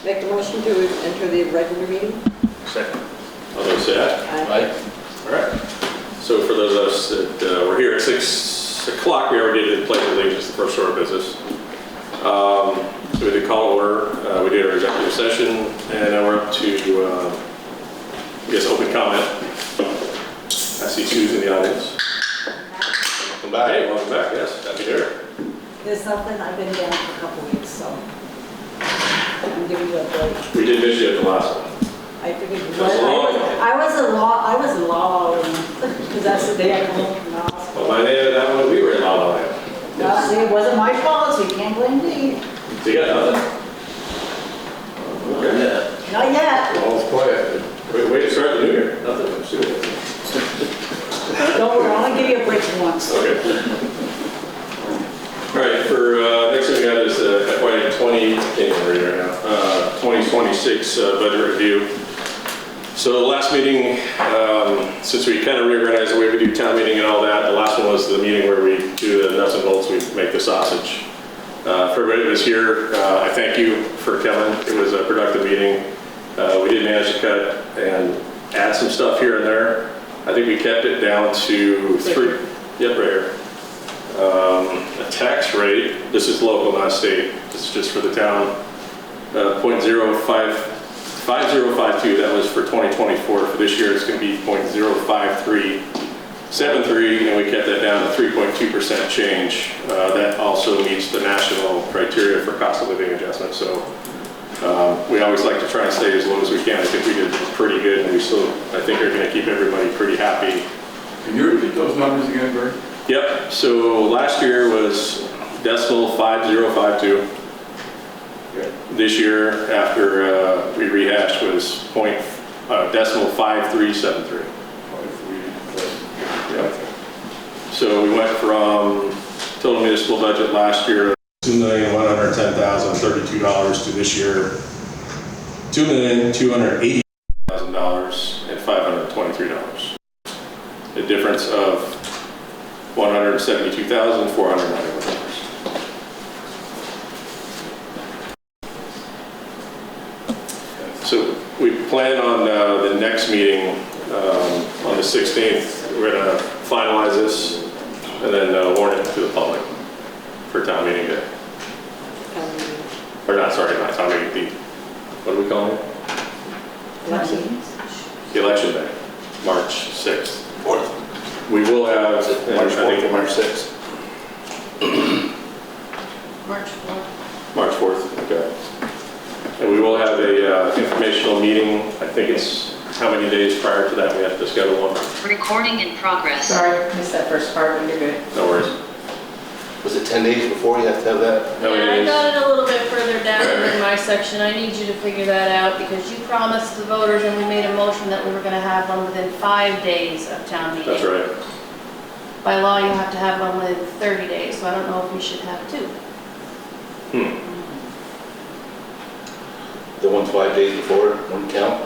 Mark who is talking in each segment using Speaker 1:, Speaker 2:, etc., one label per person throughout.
Speaker 1: Make a motion to enter the regular meeting.
Speaker 2: Second.
Speaker 3: All those say aye.
Speaker 1: Aye.
Speaker 3: All right. So for those of us that were here at 6 o'clock, we already did the pledge of allegiance, the first order of business. So we did call order, we did our executive session, and now we're up to, I guess, open comment. I see Sue's in the audience.
Speaker 2: Welcome back.
Speaker 3: Hey, welcome back, yes, happy to hear it.
Speaker 1: There's something, I've been down for a couple weeks, so I'm giving you a break.
Speaker 3: We did miss you at the last one.
Speaker 1: I figured
Speaker 3: That's a long one.
Speaker 1: I was in law, because that's the day I come home from the hospital.
Speaker 3: Well, by the end of that one, we were in La La Land.
Speaker 1: No, see, it wasn't my fault, so you can't blame me.
Speaker 3: So you got nothing? Okay.
Speaker 1: Not yet.
Speaker 3: All's quiet. Way to start the new year. Nothing.
Speaker 1: Don't worry, I'll only give you a break once.
Speaker 3: Okay. All right, for next thing we got is FY 2026 budget review. So the last meeting, since we kind of reorganized the way we do town meeting and all that, the last one was the meeting where we do the nuts and bolts, we make the sausage. For everybody that was here, I thank you for coming. It was a productive meeting. We did manage to cut and add some stuff here and there. I think we kept it down to 3, yep, right here. A tax rate, this is local, not state, this is just for the town, 0.5052, that was for 2024. For this year, it's going to be 0.05373, and we kept that down to 3.2% change. That also meets the national criteria for cost of living adjustment, so we always like to try and stay as low as we can. I think we did pretty good, and we still, I think, are going to keep everybody pretty happy.
Speaker 2: Can you repeat those numbers again, Greg?
Speaker 3: Yep, so last year was decimal 5052. This year, after we rehashed, was decimal 5373. Yep. So we went from total municipal budget last year $2,110,032 to this year $2,280,000 and $523. A difference of $172,491. So we plan on the next meeting on the 16th. We're going to finalize this and then warn it to the public for town meeting day. Or not, sorry, not town meeting, what do we call it? The election day, March 6th.
Speaker 2: 4th.
Speaker 3: We will have
Speaker 2: March 4th or March 6th?
Speaker 1: March 4th.
Speaker 3: March 4th, okay. And we will have a informational meeting. I think it's how many days prior to that we have to schedule one?
Speaker 4: Recording in progress.
Speaker 1: Sorry, missed that first part, but you're good.
Speaker 3: No worries.
Speaker 2: Was it 10 days before you have to have that?
Speaker 3: How many
Speaker 5: Yeah, I
Speaker 3: days?
Speaker 5: got it a little bit further down in my section. I need you to figure that out because you promised the voters and we made a motion that we were gonna have one within 5 days of town meeting.
Speaker 3: That's right.
Speaker 5: By law, you have to have one within 30 days, so I don't know if you should have 2.
Speaker 2: The one 5 days before, one count?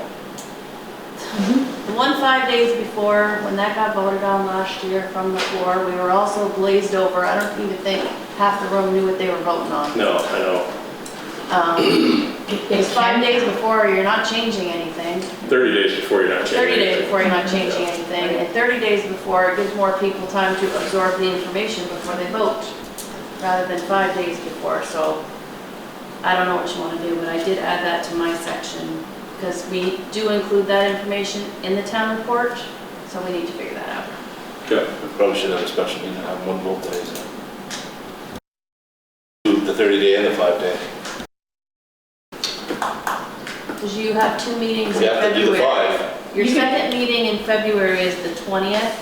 Speaker 5: The one 5 days before, when that got voted on last year from the floor, we were also glazed over. I don't even think half the room knew what they were voting on.
Speaker 3: No, I know.
Speaker 5: It's 5 days before, you're not changing anything.
Speaker 3: 30 days before you're not changing
Speaker 5: 30 days
Speaker 3: anything.
Speaker 5: before you're not changing anything, and 30 days before, it gives more people time to absorb the information before they vote, rather than 5 days before, so I don't know what you want to do, but I did add that to my section, because we do include that information in the town report, so we need to figure that out.
Speaker 3: Okay.
Speaker 2: We probably should have a special meeting on one vote days. The 30-day and the 5-day.
Speaker 5: Because you have 2 meetings in
Speaker 2: We have to do the
Speaker 5: February.
Speaker 2: 5.
Speaker 5: Your second meeting in February is the 20th,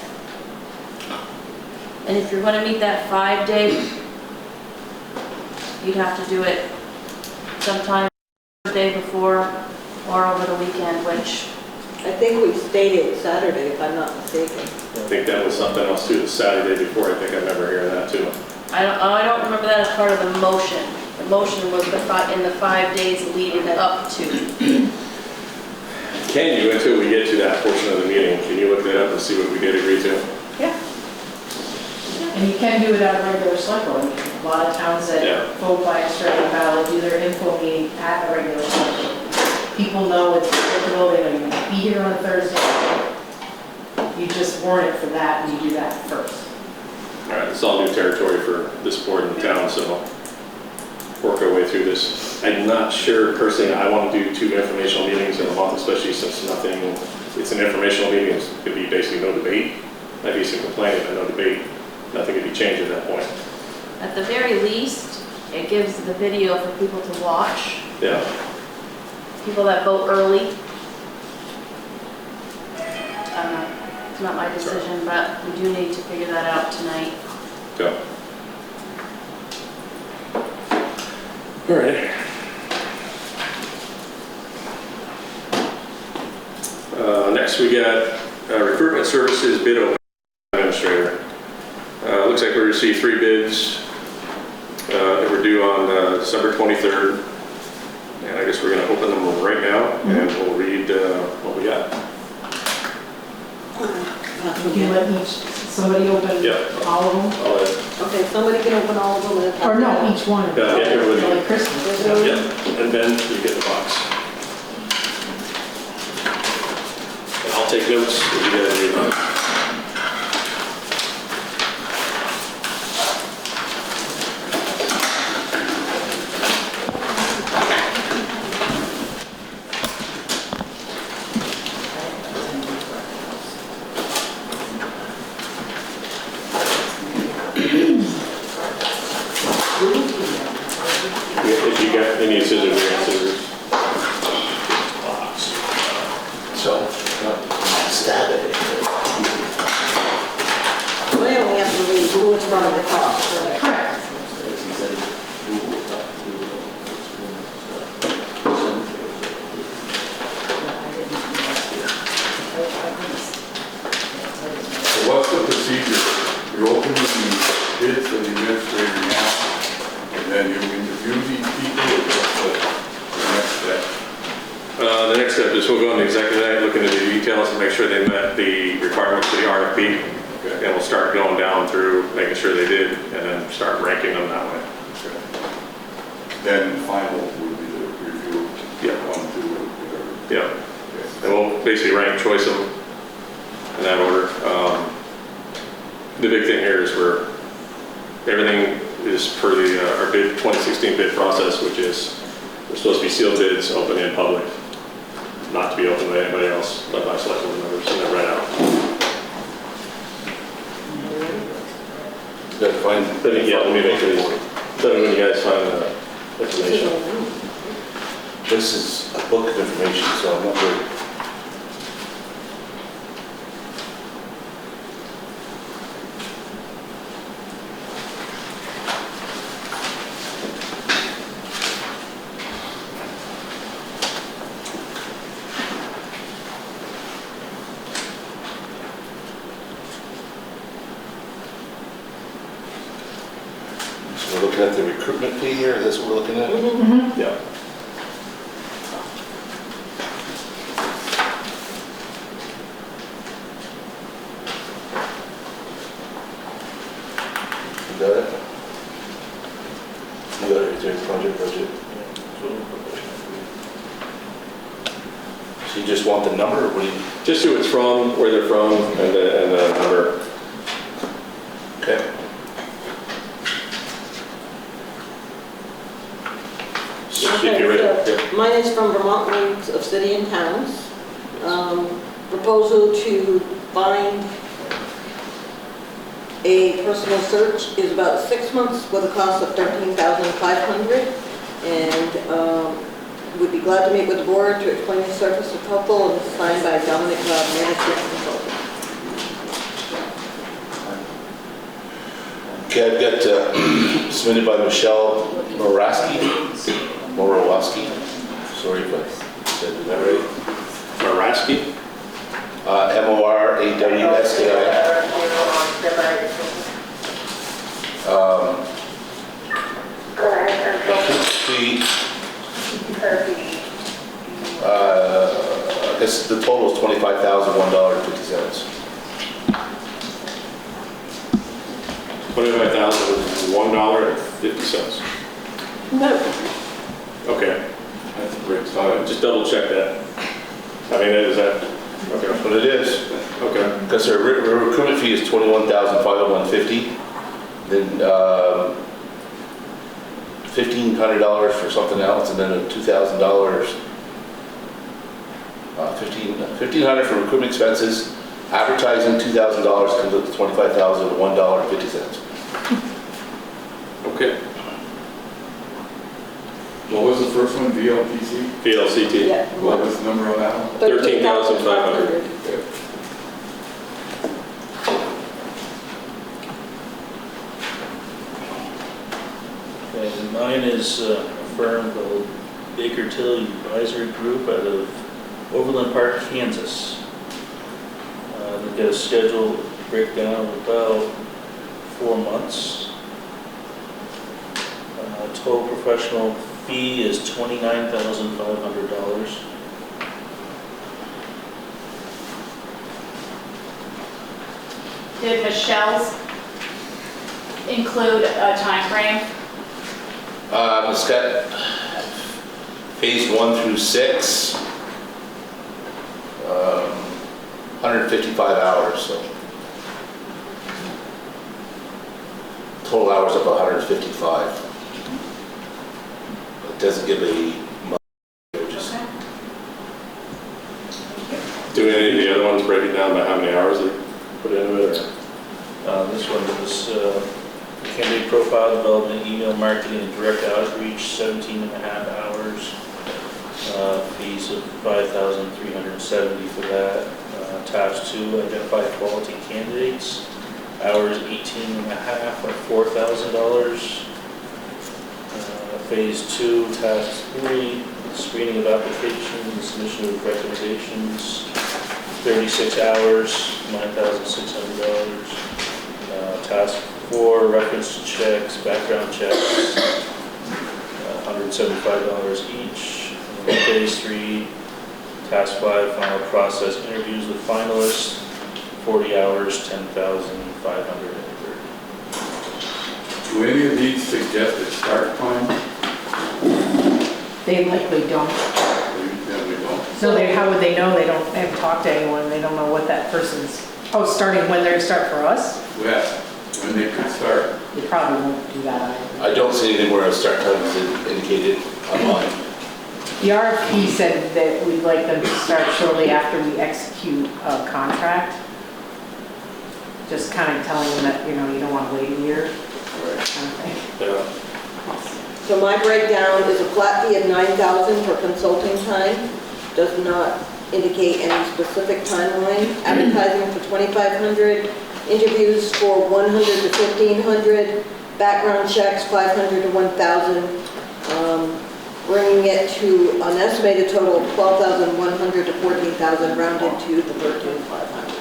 Speaker 5: and if you're going to meet that 5-day, you'd have to do it sometime the day before or over the weekend, which,
Speaker 1: I think we stated Saturday, if I'm not mistaken.
Speaker 3: I think that was something else too, the Saturday before. I think I remember hearing that too.
Speaker 5: I don't remember that as part of the motion. The motion was in the 5 days leading up to.
Speaker 3: Can you, until we get to that portion of the meeting, can you look that up and see what we did agree to?
Speaker 5: Yeah.
Speaker 6: And you can do it at a regular select board meeting.
Speaker 5: A lot of towns
Speaker 3: Yeah.
Speaker 5: that vote by Australian ballot do their info meeting at a regular session. People know it's applicable, they're going to be here on Thursday. You just warn it for that, and you do that first.
Speaker 3: All right, it's all new territory for this board in the town, so work our way through this. I'm not sure personally, I want to do 2 informational meetings in a month, especially since nothing, it's an informational meeting, it's going to be basically no debate. Might be some complaining, but no debate. Nothing could be changed at that point.
Speaker 5: At the very least, it gives the video for people to watch,
Speaker 3: Yeah.
Speaker 5: people that vote early. I don't know, it's not my decision, but we do need to figure that out tonight.
Speaker 3: Go. All right. Next we got recruitment services bid opening administrator. Looks like we received 3 bids that were due on December 23rd. And I guess we're going to open them right now and we'll read what we got.
Speaker 5: We can let somebody open
Speaker 3: Yeah.
Speaker 5: all of them?
Speaker 3: All right.
Speaker 1: Okay, somebody can open all of them. and-
Speaker 5: Or no, each one.
Speaker 3: Yeah, everybody.
Speaker 5: Like Christmas.
Speaker 3: Yeah, and Ben, you get the box. And I'll take notes if you guys read them. If you got any scissors, we got scissors.
Speaker 2: So, stab it.
Speaker 1: We only have to read who it's from the top.
Speaker 5: Correct.
Speaker 6: So what's the procedure? You open the bids for the administrator now, and then you interview these people, or what's the next step?
Speaker 3: The next step is we'll go on the executive night, look into the details and make sure they met the requirements for the RFP. And we'll start going down through, making sure they did, and then start ranking them that way.
Speaker 6: Then final would be the review,
Speaker 3: Yeah.
Speaker 6: 1, 2, or whatever.
Speaker 3: Yeah.
Speaker 6: Okay.
Speaker 3: And we'll basically rank choice them in that order. The big thing here is everything is per our bid 2016 bid process, which is we're supposed to be sealed bids, open in public, not to be open by anybody else, but by select board members, and then read out.
Speaker 2: Gotta find.
Speaker 3: Let me make these. Tell me when you guys find the information.
Speaker 2: This is a book of information, so I'm not really. So we're looking at the recruitment fee here, is this what we're looking at?
Speaker 3: Yeah.
Speaker 2: You got it? You got it right there, project budget. So you just want the number, or what do you?
Speaker 3: Just who it's from, where they're from, and the number.
Speaker 2: Okay.
Speaker 3: If you're ready.
Speaker 1: Okay, so mine is from Vermont League of City and Towns. Proposal to find a personal search is about 6 months with a cost of $13,500. And would be glad to meet with the board to explain the service of couple, and this is signed by Dominic Management Consultant.
Speaker 2: Okay, I've got submitted by Michelle Moraski, sorry if I said that right.
Speaker 3: Maraski?
Speaker 2: Morawaski. I guess the total is $25,001.50.
Speaker 3: 25,000 was $1. $1.50.
Speaker 1: No.
Speaker 3: Okay,
Speaker 6: That's a great start.
Speaker 3: just double check that. I mean, is that, okay,
Speaker 2: That's what it is.
Speaker 3: okay.
Speaker 2: Because their recruitment fee is $21,550. Then $1,500 for something else, and then a $2,000. $1,500 for recruitment expenses. Advertising, $2,000 comes up to $25,000, $1.50.
Speaker 3: Okay,
Speaker 6: What was the first one, VLPC?
Speaker 3: VLCT.
Speaker 1: Yeah.
Speaker 6: What was the number on that one?
Speaker 3: 13,500.
Speaker 6: Okay.
Speaker 7: Okay, and mine is a firm called Baker Tilly Advisory Group out of Overland Park, Kansas. They've got a schedule breakdown of about 4 months. Total professional fee is $29,500.
Speaker 8: Did Michelle's include a time frame?
Speaker 2: It's got phase 1 through 6, 155 hours, so total hours of 155. It doesn't give a month, just
Speaker 3: Do any of the other ones break it down by how many hours they put into it, or?
Speaker 7: This one was candidate profile development, email marketing, and direct outreach, 17.5 hours. Fees of $5,370 for that. Task 2, identify quality candidates. Hours 18.5 or $4,000. Phase 2, task 3, screening of applications, submission of recommendations. 36 hours, $9,600. Task 4, reference checks, background checks, $175 each. And phase 3, task 5, final process interviews with finalists, 40 hours, $10,530.
Speaker 6: Do any of these suggest a start time?
Speaker 9: They likely don't.
Speaker 6: We don't.
Speaker 9: So how would they know? They haven't talked to anyone. They don't know what that person's, starting when they're gonna start for us?
Speaker 6: Well, when they could start.
Speaker 9: They probably won't do that either.
Speaker 2: I don't see anything where a start time is indicated online.
Speaker 9: The RFP said that we'd like them to start shortly after we execute a contract. Just kind of telling them that, you don't want to wait a year, kind of thing.
Speaker 3: Yeah.
Speaker 1: So my breakdown is a flat fee of $9,000 for consulting time, does not indicate any specific timeline. Advertising for $2,500, interviews for $100 to $1,500, background checks $500 to $1,000, bringing it to an estimated total of $12,100 to $14,000, rounded to the $13,500.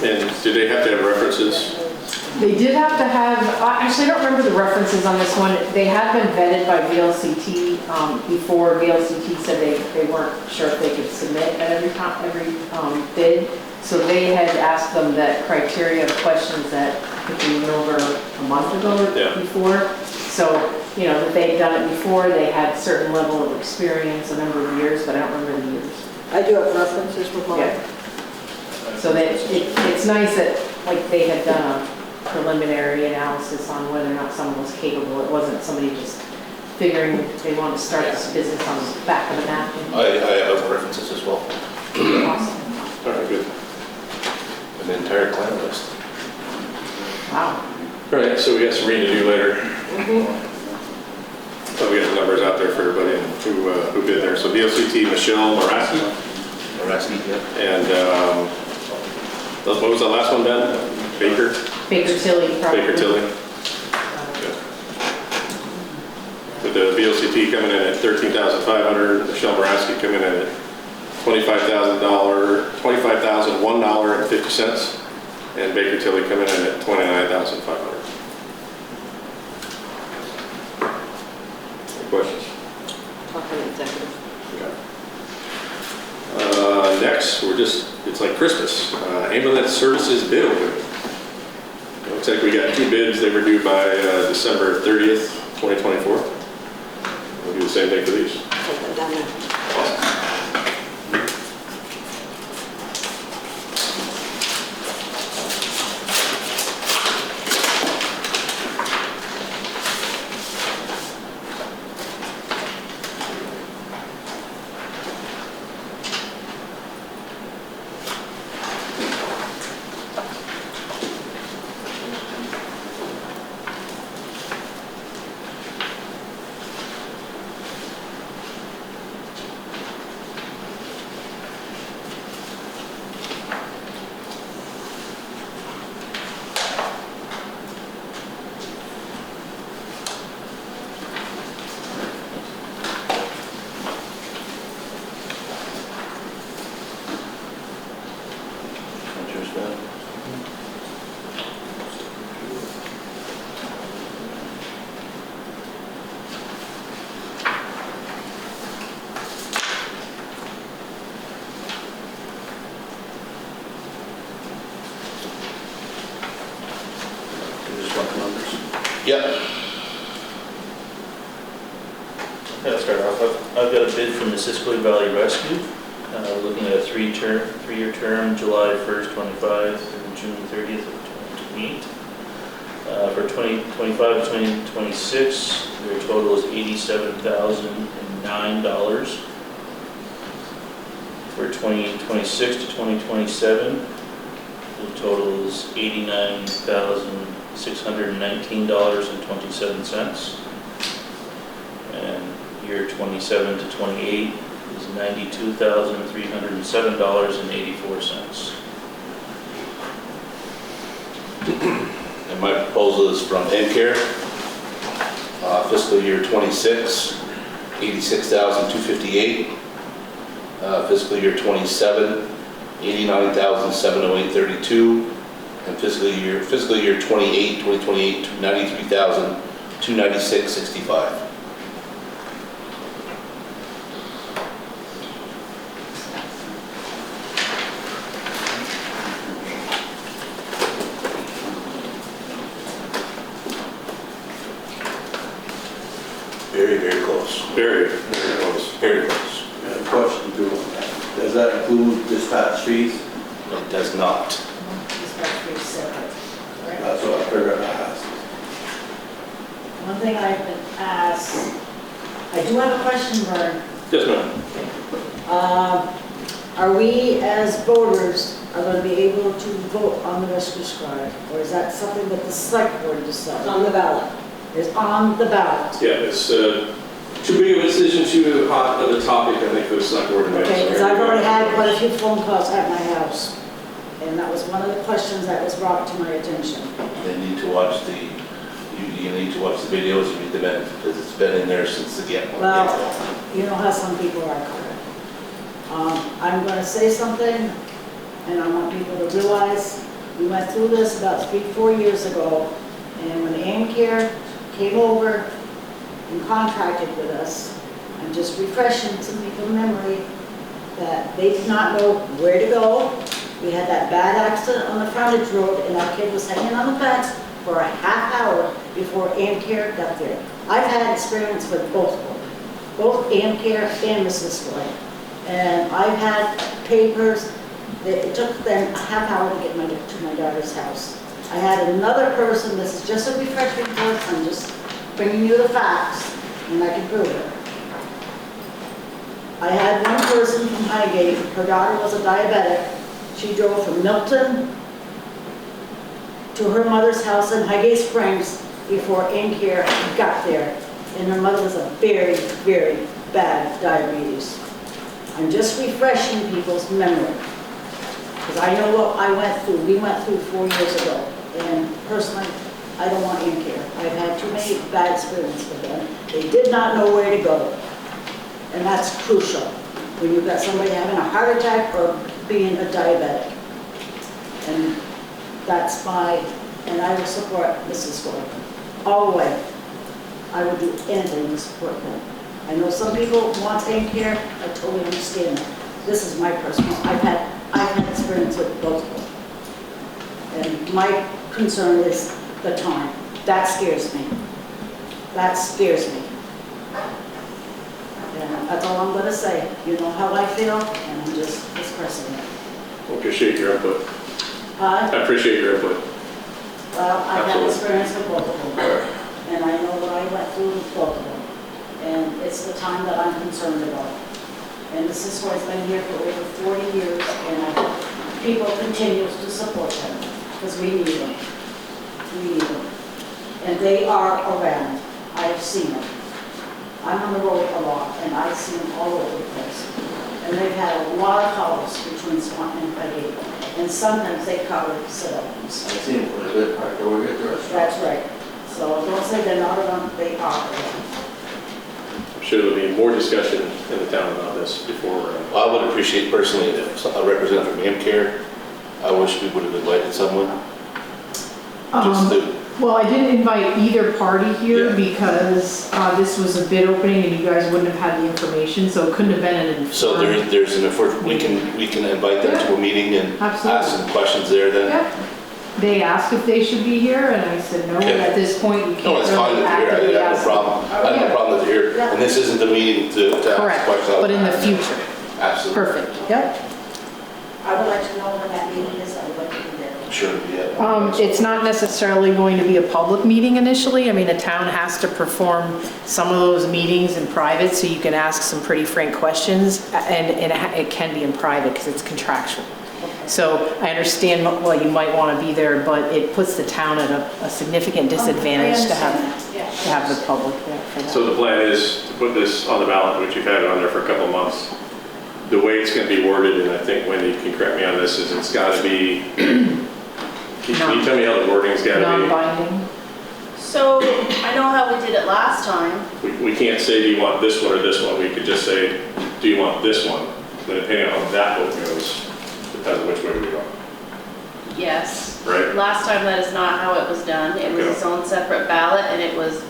Speaker 3: And do they have to have references?
Speaker 9: They did have to have, actually, I don't remember the references on this one. They had been vetted by VLCT before. VLCT said they weren't sure if they could submit at every bid. So they had asked them that criteria of questions that I think we went over a month ago or before. So, that they'd done it before, they had certain level of experience, a number of years, but I don't remember the years.
Speaker 1: I do have references for mine.
Speaker 9: Yeah. So that it's nice that they had done a preliminary analysis on whether or not someone was capable. It wasn't somebody just figuring they want to start this business on the back of a napkin.
Speaker 2: I have references as well,
Speaker 9: Awesome.
Speaker 3: All right, good.
Speaker 2: an entire client list.
Speaker 9: Wow.
Speaker 3: All right, so we got some reading to do later. So we got the numbers out there for everybody who bid there. So VLCT, Michelle Moraski, and what was the last one, Ben? Baker
Speaker 9: Tilly, probably.
Speaker 3: Baker Tilly. With the VLCT coming in at $13,500, Michelle Moraski coming in at $25,001.50, and Baker Tilly coming in at $29,500. Any questions?
Speaker 1: Talking executive.
Speaker 3: Next, it's like Christmas. Ambulance services bid opening. Looks like we got 2 bids. They were due by December 30th, 2024. We'll do the same thing for these.
Speaker 1: Put them down there.
Speaker 2: Yep.
Speaker 7: I'll start off. I've got a bid from the Siskiyou Valley Rescue, looking at a three-year term, July 1st, 25 through June 30th of 2028. For 2025 to 2026, their total is $87,009. For 2026 to 2027, the total is $89,619.27. And year 27 to 28 is $92,307.84.
Speaker 2: And my proposal is from Encare, fiscal year 26, $86,258. Fiscal year 27, $89,708.32. And fiscal year 2028, $93,296.65. Very, very close.
Speaker 3: Very close.
Speaker 2: Very close.
Speaker 8: And a question too, does that include dispatch fees?
Speaker 2: It does not.
Speaker 8: That's what I figured I'd ask.
Speaker 10: One thing I've been asked, I do have a question, Vern.
Speaker 3: Yes, ma'am.
Speaker 10: Are we as voters are going to be able to vote on the rescue squad? Or is that something that the select board
Speaker 1: It's
Speaker 10: decides?
Speaker 1: on the ballot.
Speaker 10: Is on the ballot?
Speaker 3: Yeah, it's too big of a decision, too hot of a topic, I think, for the select board to make.
Speaker 10: Okay, because I've already had quite a few phone calls at my house. And that was one of the questions that was brought to my attention.
Speaker 2: They need to watch the, you need to watch the videos and read the minutes, because it's been in there since the get-go.
Speaker 10: Well, you know how some people are, Carter. I'm going to say something, and I want people to realize, we went through this about 3-4 years ago, and when AmCare came over and contracted with us, I'm just refreshing some people's memory that they did not know where to go. We had that bad accident on the frontage road, and our kid was hanging on the fence for a half hour before AmCare got there. I've had experience with both of them, both AmCare and Mrs. Floyd. And I've had papers that it took them a half hour to get to my daughter's house. I had another person, this is just a refreshing course, I'm just bringing you the facts, and I can prove it. I had one person from Highgate, her daughter was a diabetic. She drove from Milton to her mother's house in Highgate Springs before AmCare got there. And her mother was a very, very bad diabetes. I'm just refreshing people's memory. Because I know what we went through 4 years ago. And personally, I don't want AmCare. I've had too many bad experiences with them. They did not know where to go. And that's crucial when you've got somebody having a heart attack or being a diabetic. And that's and I will support Mrs. Gordon all the way. I would do anything to support them. I know some people want AmCare, I totally understand that. This is my personal, I've had experience with both of them. And my concern is the time. That scares me. That scares me. And that's all I'm gonna say. You know how I feel, and I'm just expressing it.
Speaker 3: Appreciate your input.
Speaker 10: I
Speaker 3: I appreciate your input.
Speaker 10: Well, I have
Speaker 3: Absolutely.
Speaker 10: experience with both of them, and I know what I went through with both of them. And it's the time that I'm concerned about. And this is why it's been here for over 40 years, and I hope people continue to support them, because we need them. We need them. And they are around. I have seen them. I'm on the road a lot, and I see them all over the place. And they've had a lot of calls between Swanton and Highgate, and sometimes they cover sit-ups.
Speaker 8: I've seen it quite a bit, right, over at the restaurant.
Speaker 10: That's right. So don't say they're not around, they are around.
Speaker 3: I'm sure there'll be more discussion in the town about this before.
Speaker 2: I would appreciate personally if a representative from AmCare, I wish we would have invited someone. Just to,
Speaker 9: Well, I didn't invite either party here
Speaker 2: Yeah.
Speaker 9: because this was a bid opening and you guys wouldn't have had the information, so it couldn't have been an informed.
Speaker 2: so there's an, we can invite them to a meeting and
Speaker 9: Absolutely.
Speaker 2: ask some questions there then.
Speaker 9: Yeah. They asked if they should be here and I said, no,
Speaker 2: Okay.
Speaker 9: at this point you
Speaker 2: No,
Speaker 9: can't
Speaker 2: it's fine
Speaker 9: really
Speaker 2: that they're
Speaker 9: actively
Speaker 2: here, I have
Speaker 9: ask.
Speaker 2: no problem. I have no problem that they're here, and this isn't the meeting to ask
Speaker 9: Correct,
Speaker 2: questions.
Speaker 9: but in the future.
Speaker 2: Absolutely.
Speaker 9: Perfect, yep.
Speaker 10: I would like to know when that meeting is, I would like to be there.
Speaker 2: Sure, yeah.
Speaker 9: It's not necessarily going to be a public meeting initially. I mean, a town has to perform some of those meetings in private, so you can ask some pretty frank questions, and it can be in private because it's contractual. So I understand, well, you might want to be there, but it puts the town at a significant disadvantage to have the public there for that.
Speaker 3: So the plan is to put this on the ballot, which you've had it on there for a couple of months. The way it's going to be worded, and I think Wendy can correct me on this, is it's got to be, can you tell me how the wording's got to
Speaker 9: Non-binding.
Speaker 5: So I know how we did it last time.
Speaker 3: be? We can't say, do you want this one or this one? We could just say, do you want this one? Then depending on how that vote goes, depends on which way we go.
Speaker 5: Yes.
Speaker 3: Right.
Speaker 5: Last time that is not how it was done. It was
Speaker 3: Okay.
Speaker 5: its own separate ballot and it was,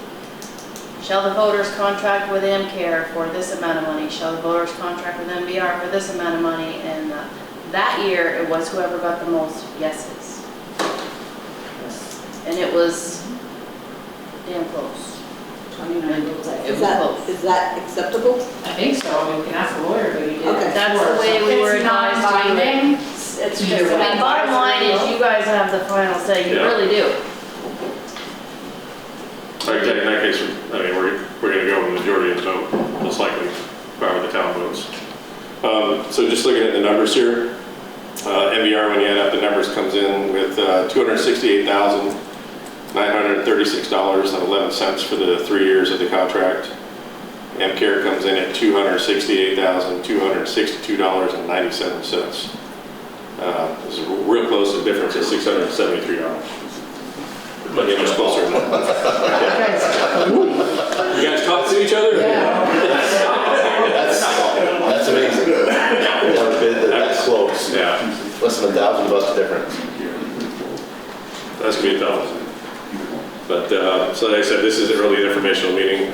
Speaker 5: shall the voters contract with AmCare for this amount of money? Shall the voters contract with MBR for this amount of money? And that year it was whoever got the most yeses. And it was damn close.
Speaker 10: 29 votes.
Speaker 1: Is that acceptable?
Speaker 9: I think so. I mean, we can ask the lawyer, but you did.
Speaker 1: Okay.
Speaker 5: That's the way we were
Speaker 10: It's not
Speaker 5: advised to do it.
Speaker 10: binding. It's just.
Speaker 9: Either way.
Speaker 5: I mean, bottom line is you guys have the final say, you
Speaker 3: Yeah.
Speaker 5: really do.
Speaker 3: All right, in that case, I mean, we're going to go with the majority of the vote, most likely, however the town votes. So just looking at the numbers here, MBR, when you add up the numbers, comes in with $268,936.11 for the 3 years of the contract. AmCare comes in at $268,262.97. This is real close, the difference is $673. But you're much closer than that. You guys talk to each other?
Speaker 2: That's amazing. One bid that's close.
Speaker 3: Yeah,
Speaker 2: Less than $1,000 difference.
Speaker 3: that's gonna be a tough one. But, so like I said, this is an early informational meeting.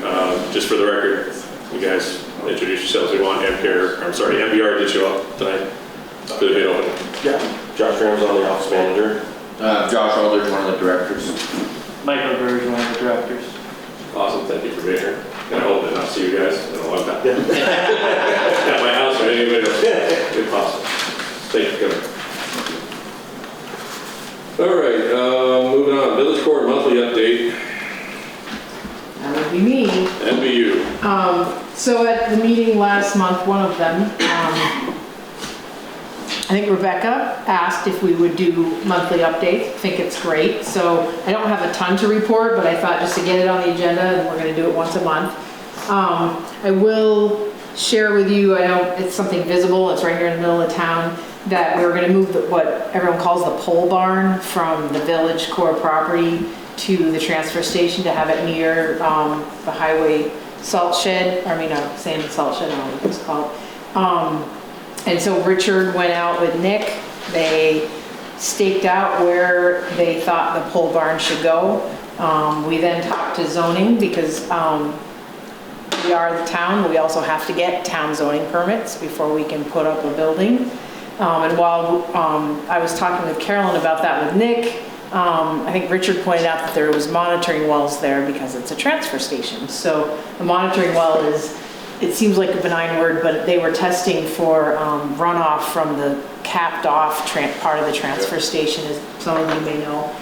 Speaker 3: Just for the record, you guys introduce yourselves. We want MBR did show up tonight for the bid opening.
Speaker 11: Yeah, Josh Graham's on the office manager.
Speaker 8: Josh Aldridge, one of the directors.
Speaker 7: Michael Burge, one of the directors.
Speaker 3: Awesome, thank you for being here. And I hope to not see you guys in a long time. At my house or anybody else, if possible. Thank you for coming. All right, moving on, Village Court monthly update,
Speaker 9: That would be me.
Speaker 3: NBU.
Speaker 9: So at the meeting last month, one of them, I think Rebecca asked if we would do monthly updates. I think it's great. So I don't have a ton to report, but I thought just to get it on the agenda, and we're gonna do it once a month. I will share with you, I know it's something visible, it's right here in the middle of town, that we were gonna move what everyone calls the pole barn from the village core property to the transfer station to have it near the highway salt shed, sand and salt shed, I don't know what it's called. And so Richard went out with Nick, they staked out where they thought the pole barn should go. We then talked to zoning because we are the town, but we also have to get town zoning permits before we can put up a building. And while I was talking with Carolyn about that with Nick, I think Richard pointed out that there was monitoring wells there because it's a transfer station. So a monitoring well is, it seems like a benign word, but they were testing for runoff from the capped off part of the transfer station, as some of you may know.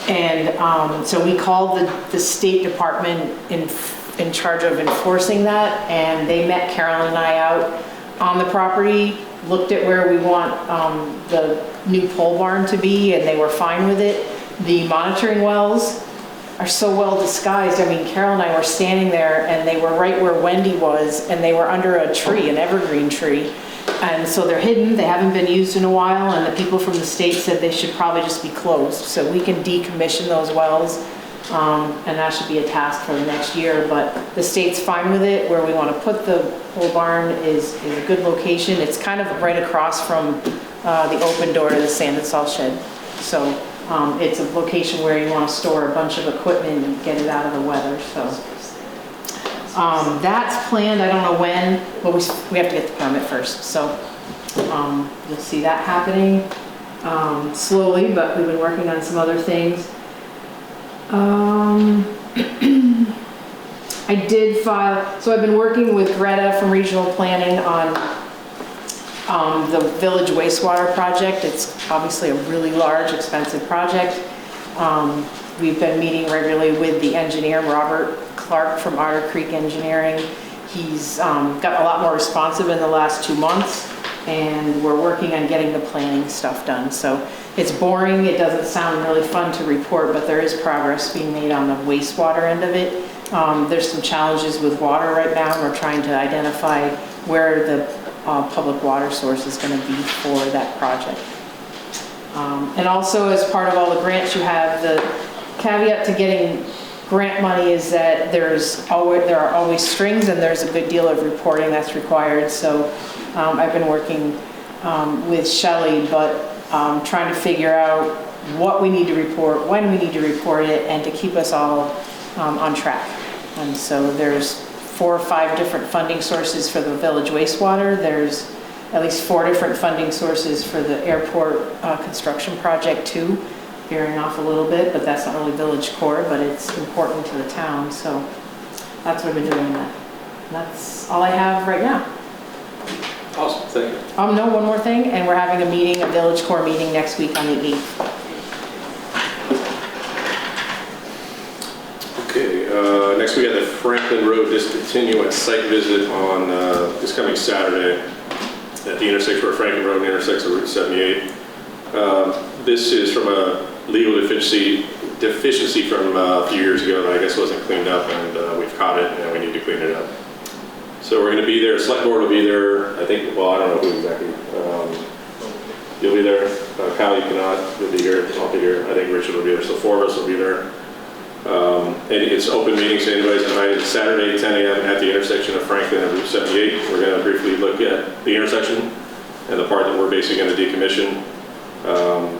Speaker 9: And so we called the State Department in charge of enforcing that, and they met Carolyn and I out on the property, looked at where we want the new pole barn to be, and they were fine with it. The monitoring wells are so well disguised. I mean, Carol and I were standing there and they were right where Wendy was, and they were under a tree, an evergreen tree. And so they're hidden, they haven't been used in a while, and the people from the state said they should probably just be closed. So we can decommission those wells, and that should be a task for the next year. But the state's fine with it. Where we want to put the pole barn is a good location. It's kind of right across from the open door to the sand and salt shed. So it's a location where you want to store a bunch of equipment and get it out of the weather. So that's planned. I don't know when, but we have to get the permit first. So you'll see that happening slowly, but we've been working on some other things. I did file, so I've been working with Greta from Regional Planning on the village wastewater project. It's obviously a really large, expensive project. We've been meeting regularly with the engineer, Robert Clark from Otter Creek Engineering. He's got a lot more responsive in the last 2 months, and we're working on getting the planning stuff done. So it's boring, it doesn't sound really fun to report, but there is progress being made on the wastewater end of it. There's some challenges with water right now. We're trying to identify where the public water source is going to be for that project. And also, as part of all the grants you have, the caveat to getting grant money is that there are always strings, and there's a good deal of reporting that's required. So I've been working with Shelley, but trying to figure out what we need to report, when we need to report it, and to keep us all on track. And so there's 4 or 5 different funding sources for the village wastewater. There's at least 4 different funding sources for the airport construction project too, veering off a little bit, but that's not really village core, but it's important to the town. So that's what I've been doing in that. And that's all I have right now.
Speaker 3: Awesome, thank you.
Speaker 9: No, one more thing, and we're having a meeting, a village core meeting next week on the 8th.
Speaker 3: Okay, next we have the Franklin Road discontinuance site visit on this coming Saturday at the intersection where Franklin Road intersects with Route 78. This is from a legal deficiency from a few years ago that I guess wasn't cleaned up, and we've caught it and we need to clean it up. So we're going to be there, select board will be there, I think, well, I don't know who exactly. You'll be there, Kyle, you cannot, you'll be here, I'll be here, I think Richard will be there, so 4 of us will be there. And it's open meeting, so anybody's invited. Saturday, 10 a.m. at the intersection of Franklin and Route 78. We're going to briefly look at the intersection and the part that we're basically going to decommission. And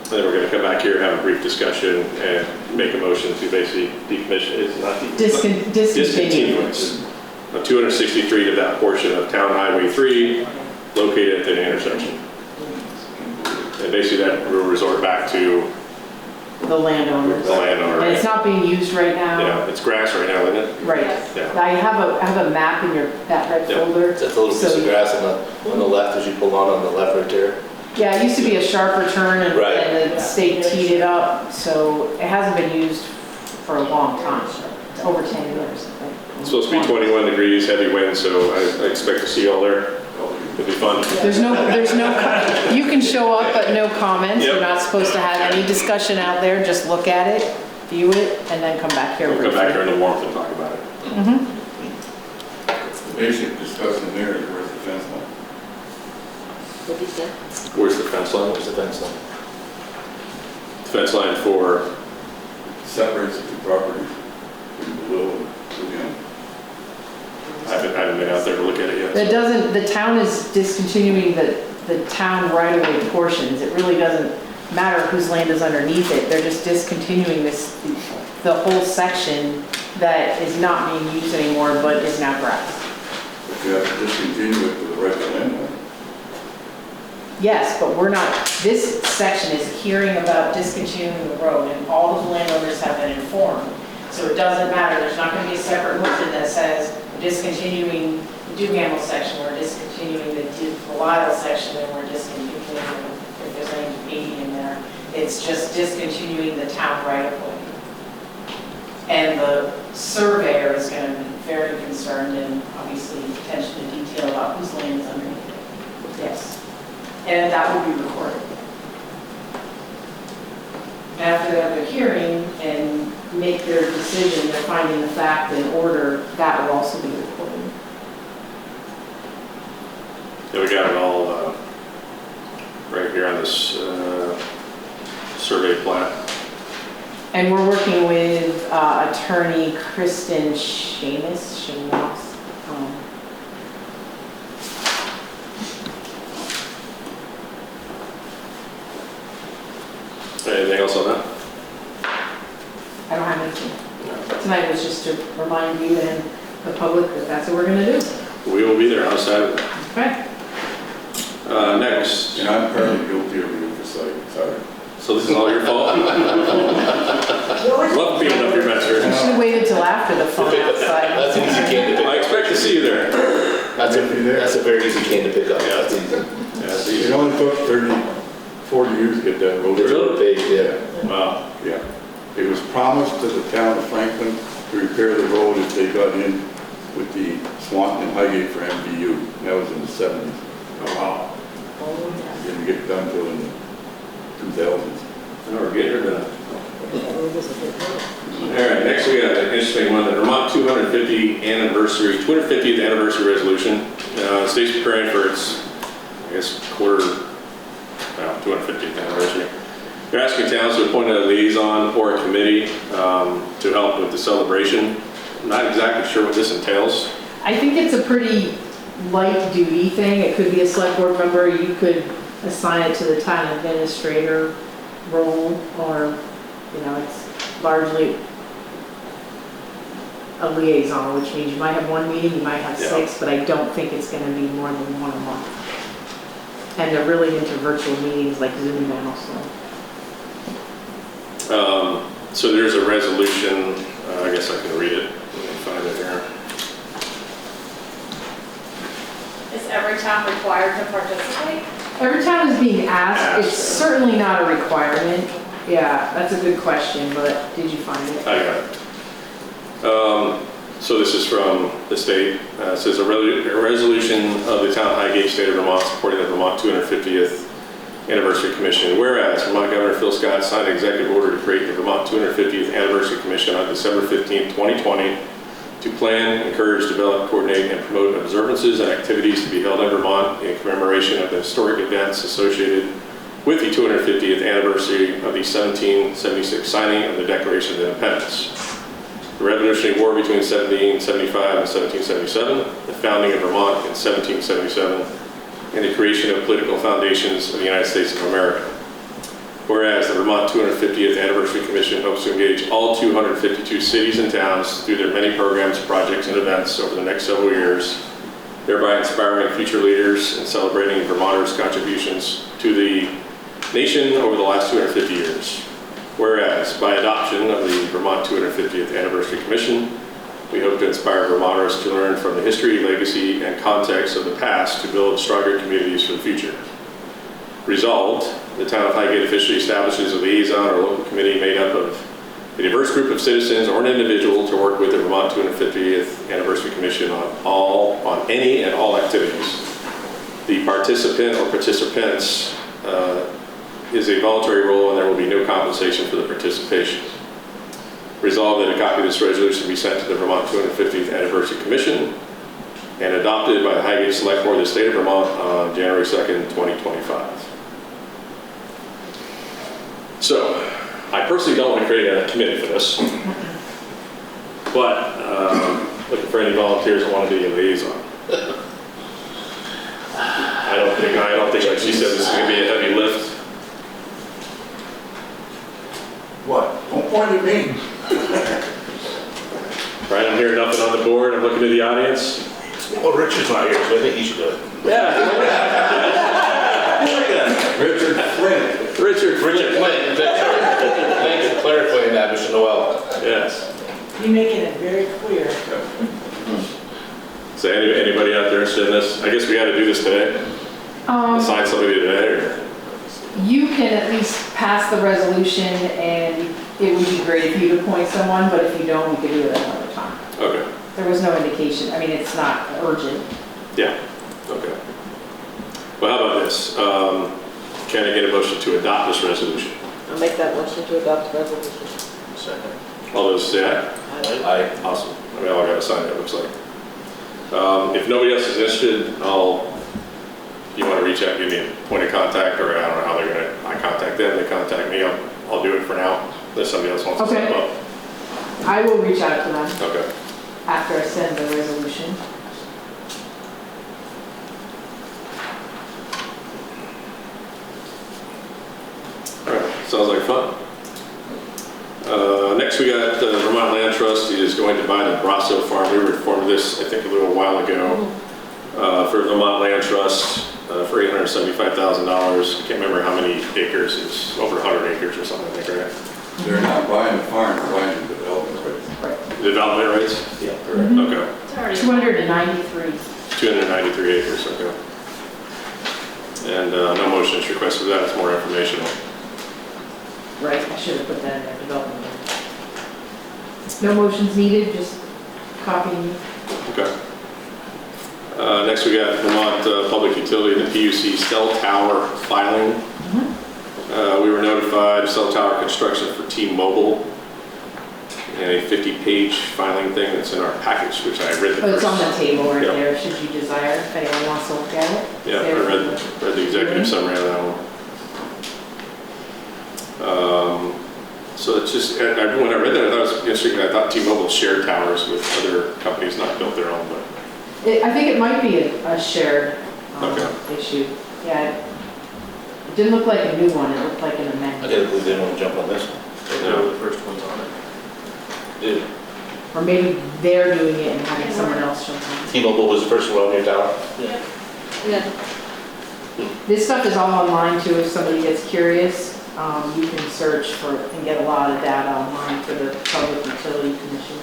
Speaker 3: then we're going to come back here, have a brief discussion, and make a motion to basically decommission. It's not discontinuance of 260 feet of that portion of Town Highway 3 located at the intersection. And basically that will resort back to
Speaker 9: The landowners.
Speaker 3: the landowner.
Speaker 9: And it's not being used right now.
Speaker 3: Yeah, it's grass right now, isn't it?
Speaker 9: Right.
Speaker 3: Yeah.
Speaker 9: I have a map in that red
Speaker 3: Yeah.
Speaker 9: folder.
Speaker 2: That's a little piece
Speaker 9: So-
Speaker 2: of grass on the left as you pull on the left right there.
Speaker 9: Yeah, it used to be a sharper turn, and
Speaker 2: Right.
Speaker 9: the state teed it up, so it hasn't been used for a long time, over 10 years. I think.
Speaker 3: It's supposed to be 21 degrees, heavy wind, so I expect to see you all there. It'll be fun.
Speaker 9: There's no, you can show up, but no comments.
Speaker 3: Yep.
Speaker 9: We're not supposed to have any discussion out there. Just look at it, view it, and then come back here.
Speaker 3: We'll come back here in the warmth and talk about it.
Speaker 6: The basic discussion there is where's the fence line?
Speaker 1: What did you say?
Speaker 3: Where's the fence line?
Speaker 2: There's the fence line.
Speaker 3: The fence line for,
Speaker 6: Separates the two properties, below and within.
Speaker 3: I haven't been out there to look at it yet.
Speaker 9: That doesn't, the town is discontinuing the town right-of-way portions. It really doesn't matter whose land is underneath it. They're just discontinuing the whole section that is not being used anymore, but is now grass.
Speaker 6: But you have to discontinue it to the right of the landowner.
Speaker 9: Yes, but we're not, this section is hearing about discontinuing the road, and all of the landowners have been informed. So it doesn't matter, there's not gonna be a separate motion that says discontinuing the Dugamel section, or discontinuing the Delisle section, and we're discontinuing, if there's any debating in there. It's just discontinuing the town right of way. And the surveyor is gonna be very concerned and obviously attention to detail about whose land is underneath it. Yes. And that will be recorded. After they have their hearing and make their decision, they're finding the fact in order, that will also be recorded.
Speaker 3: Yeah, we got it all right here on this survey plat.
Speaker 9: And we're working with attorney Kristen Shamus.
Speaker 3: Anything else on that?
Speaker 9: I don't have anything. Tonight was just to remind you and the public that that's what we're gonna do.
Speaker 3: We will be there on Saturday.
Speaker 9: Okay.
Speaker 3: Next.
Speaker 6: And I'm partly guilty of the oversight, sorry.
Speaker 3: So this is all your fault? Love beating up your
Speaker 9: You
Speaker 3: master.
Speaker 9: should have waited till after the fun outside.
Speaker 2: That's an easy can to pick
Speaker 3: I expect to see you there.
Speaker 2: That's a very easy can to pick up.
Speaker 3: Yeah.
Speaker 2: That's easy.
Speaker 3: Yeah, see
Speaker 6: It
Speaker 3: you.
Speaker 6: only took 40 years to get that road.
Speaker 2: Really big, yeah.
Speaker 3: Wow.
Speaker 6: Yeah. It was promised to the town of Franklin to repair the road if they got in with the Swanton and Highgate for MVU. That was in the 70s.
Speaker 3: Oh, wow.
Speaker 6: Didn't get done till in the 2000s.
Speaker 3: No, we're getting her done. All right, next we got an interesting one, the Vermont 250th anniversary resolution. The state's preparing for its, I guess, 250th anniversary. They're asking towns to appoint a liaison or a committee to help with the celebration. I'm not exactly sure what this entails.
Speaker 9: I think it's a pretty light duty thing. It could be a select board member. You could assign it to the town administrator role, or, it's largely a liaison, which means you might have one meeting, you might have 6, but I don't think it's gonna be more than 1 a month. And they're really into virtual meetings like Zoom now,
Speaker 3: So there's a resolution, I guess I can read it. Let me find it here.
Speaker 5: Is every town required to participate?
Speaker 9: Every town is being asked. It's certainly not a requirement. Yeah, that's a good question, but did you find it?
Speaker 3: I got it. So this is from the state. It says a resolution of the town of Highgate, state of Vermont, supporting the Vermont 250th Anniversary Commission. Whereas Vermont Governor Phil Scott signed an executive order to create the Vermont 250th Anniversary Commission on December 15, 2020 to plan, encourage, develop, coordinate, and promote observances and activities to be held in Vermont in commemoration of the historic events associated with the 250th anniversary of the 1776 signing of the Declaration of Independence, the Revolutionary War between 1775 and 1777, the founding of Vermont in 1777, and the creation of political foundations of the United States of America. Whereas the Vermont 250th Anniversary Commission hopes to engage all 252 cities and towns through their many programs, projects, and events over the next several years, thereby inspiring future leaders and celebrating Vermonters' contributions to the nation over the last 250 years. Whereas by adoption of the Vermont 250th Anniversary Commission, we hope to inspire Vermonters to learn from the history, legacy, and context of the past to build stronger communities for the future. Resolved, the town of Highgate officially establishes a liaison or local committee made up of a diverse group of citizens or an individual to work with the Vermont 250th Anniversary Commission on any and all activities. The participant or participants is a voluntary role, and there will be no compensation for the participation. Resolved that a copy of this resolution be sent to the Vermont 250th Anniversary Commission and adopted by the Highgate Selectboard of the state of Vermont on January 2nd, 2025. So, I personally don't want to create a committee for this, but looking for any volunteers that want to be a liaison. I don't think, like she said, this is going to be a heavy lift.
Speaker 6: What? Don't point at me.
Speaker 3: Right, I'm hearing nothing on the board. I'm looking to the audience.
Speaker 2: Well, Richard's not here, so I think he should do it.
Speaker 3: Yeah. Yes.
Speaker 10: You're making it very clear.
Speaker 3: So anybody out there interested in this? I guess we got to do this today. Assign somebody today, or?
Speaker 9: You can at least pass the resolution, and it would be great if you'd appoint someone, but if you don't, we could do it another time.
Speaker 3: Okay.
Speaker 9: There was no indication, I mean, it's not urgent.
Speaker 3: Yeah, okay. Well, how about this? Can I get a motion to adopt this resolution?
Speaker 1: I'll make that motion to adopt the resolution.
Speaker 7: Second.
Speaker 3: All those say aye?
Speaker 2: Aye.
Speaker 3: Awesome. I mean, all I gotta sign it, it looks like. If nobody else is interested, you wanna reach out, give me a point of contact, or I don't know how they're gonna, I contact them, they contact me, I'll do it for now, unless somebody else wants to step up.
Speaker 9: I will reach out to them
Speaker 3: Okay.
Speaker 9: after I send the resolution.
Speaker 3: All right, sounds like fun. Next, we got the Vermont Land Trust is going to buy the Brasso Farm. We reformed this, I think, a little while ago for Vermont Land Trust for $875,000. Can't remember how many acres. It's over 100 acres or something, I think, right?
Speaker 6: They're not buying the farm, they're buying the development rights.
Speaker 3: Development rights?
Speaker 2: Yeah.
Speaker 3: Okay.
Speaker 5: It's already
Speaker 9: 293.
Speaker 3: 293 acres, okay. And no motion is requested for that. It's more informational.
Speaker 9: Right, I should have put that in there, development. No motions needed, just copying you.
Speaker 3: Okay. Next, we got Vermont Public Utility, the PUC cell tower filing. We were notified of cell tower construction for T-Mobile, and a 50-page filing thing that's in our package, which I read the
Speaker 9: Oh, it's on the
Speaker 3: first.
Speaker 9: table right
Speaker 3: Yep.
Speaker 9: there, should you desire, if anyone wants to look at it.
Speaker 3: Yeah, I read the executive summary of that one. So it's just, when I read that, I thought it was interesting. I thought T-Mobile shared towers with other companies, not built their own, but.
Speaker 9: I think it might be a shared
Speaker 3: Okay.
Speaker 9: issue. Yeah, it didn't look like a new one, it looked like an
Speaker 2: I
Speaker 9: amendment.
Speaker 2: gotta believe they don't want to jump on this one.
Speaker 7: They were the first ones on it.
Speaker 2: Dude,
Speaker 9: Or maybe they're doing it and having someone else jump on.
Speaker 2: T-Mobile was the first one on your tower?
Speaker 7: Yeah.
Speaker 1: Yeah.
Speaker 9: This stuff is all online too, if somebody gets curious. You can search for and get a lot of data online for the Public Utility Commission.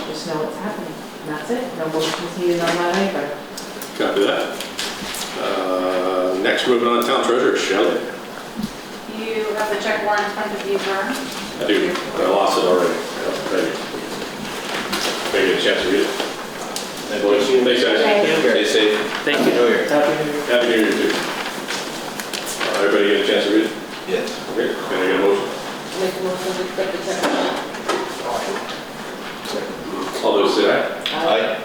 Speaker 9: Just know what's happening, and that's it. No motions needed on that either.
Speaker 3: Copy that. Next, moving on to Town Treasurer, Shelley.
Speaker 5: You have the check warrant in front of you, Vern.
Speaker 3: I do, I lost it already. Yeah, thank you. May get a chance to read it. Hey, boys. Thanks, guys.
Speaker 2: Stay safe.
Speaker 7: Thank you.
Speaker 3: Happy New Year, too. Everybody get a chance to read it?
Speaker 2: Yes.
Speaker 3: Okay, can I get a motion?
Speaker 1: Make a motion to accept the check.
Speaker 3: All those say aye?
Speaker 2: Aye.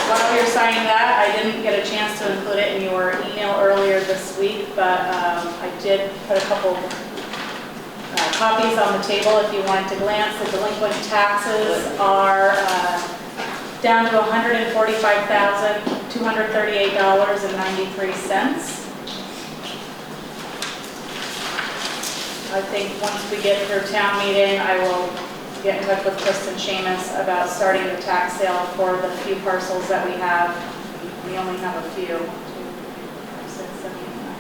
Speaker 5: While you're signing that, I didn't get a chance to include it in your email earlier this week, but I did put a couple copies on the table if you wanted to glance. The delinquent taxes are down to $145,238.93. I think once we get through town meeting, I will get in touch with Kristen Seamus about starting the tax sale for the few parcels that we have. We only have a few. 2, 4, 6, 7, 8, 9,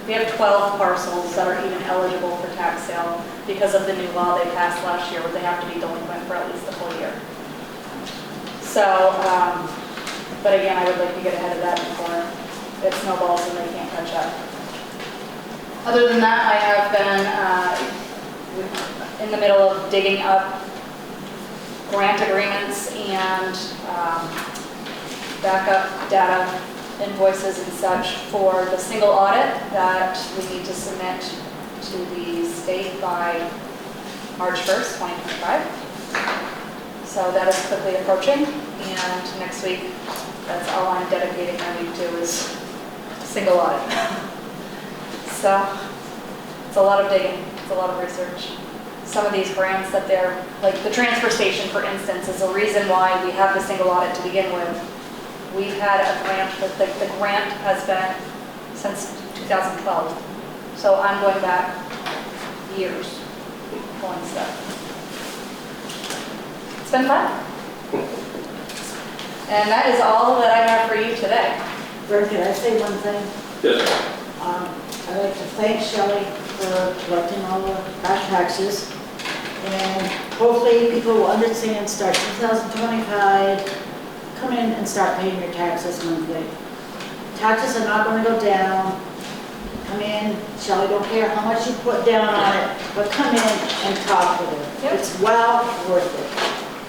Speaker 5: 10. We have 12 parcels that are even eligible for tax sale because of the new law they passed last year where they have to be delinquent for at least a full year. So, but again, I would like to get ahead of that before it snowballs and they can't catch up. Other than that, I have been in the middle of digging up grant agreements and backup data, invoices and such for the single audit that we need to submit to the state by March 1st, 2025. So that is quickly approaching, and next week, that's all I'm dedicating my week to is single audit. So it's a lot of digging, it's a lot of research. Some of these grants that they're, like the transfer station, for instance, is a reason why we have the single audit to begin with. We've had a grant, the grant has been since 2012. So I'm going back years pulling stuff. It's been fun. And that is all that I have for you today.
Speaker 10: Vern, can I say one thing?
Speaker 3: Yes.
Speaker 10: I'd like to thank Shelley for collecting all the back taxes. And hopefully people will understand, start 2025, come in and start paying your taxes monthly. Taxes are not going to go down. Come in, Shelley, don't care how much you put down on it, but come in and talk with her.
Speaker 5: Yep.
Speaker 10: It's well worth it.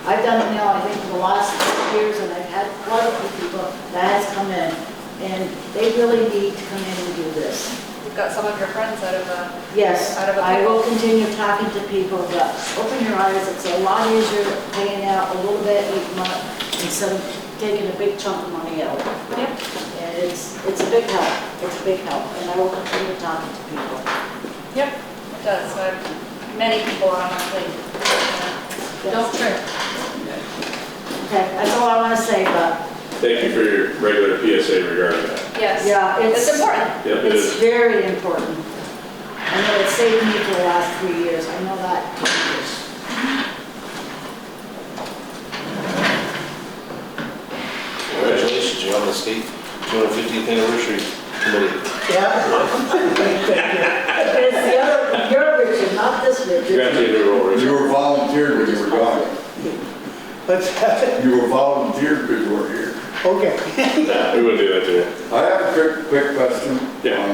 Speaker 10: I've done it now, I think, for the last 6 years, and I've had quite a few people that has come in, and they really need to come in and do this.
Speaker 12: You've got some of your friends out of
Speaker 10: Yes,
Speaker 12: Out of a
Speaker 10: I will
Speaker 12: pickle.
Speaker 10: continue talking to people, but open your eyes, it's a lot easier paying out a little bit each month instead of taking a big chunk of money out.
Speaker 5: Yep.
Speaker 10: And it's a big help, it's a big help, and I will continue talking to people.
Speaker 12: Yep, it does. Many people are on our plate.
Speaker 5: Don't trip.
Speaker 10: Okay, that's all I want to say, but
Speaker 3: Thank you for your regular PSA regarding that.
Speaker 12: Yes.
Speaker 10: yeah,
Speaker 12: It's important.
Speaker 3: Yeah, it
Speaker 10: it's
Speaker 3: is.
Speaker 10: very important. I know it's saved me for the last 3 years, I know that.
Speaker 2: Congratulations, you're on the state 250th anniversary committee.
Speaker 10: Yeah. It's the other, your Richard, not this Richard.
Speaker 3: You got to do a roll, Richard.
Speaker 6: You were volunteered when you were gone.
Speaker 8: What's that?
Speaker 6: You were volunteered because you were here.
Speaker 8: Okay.
Speaker 3: Nah, we wouldn't do that to you.
Speaker 6: I have a quick question.
Speaker 3: Yeah.
Speaker 6: On,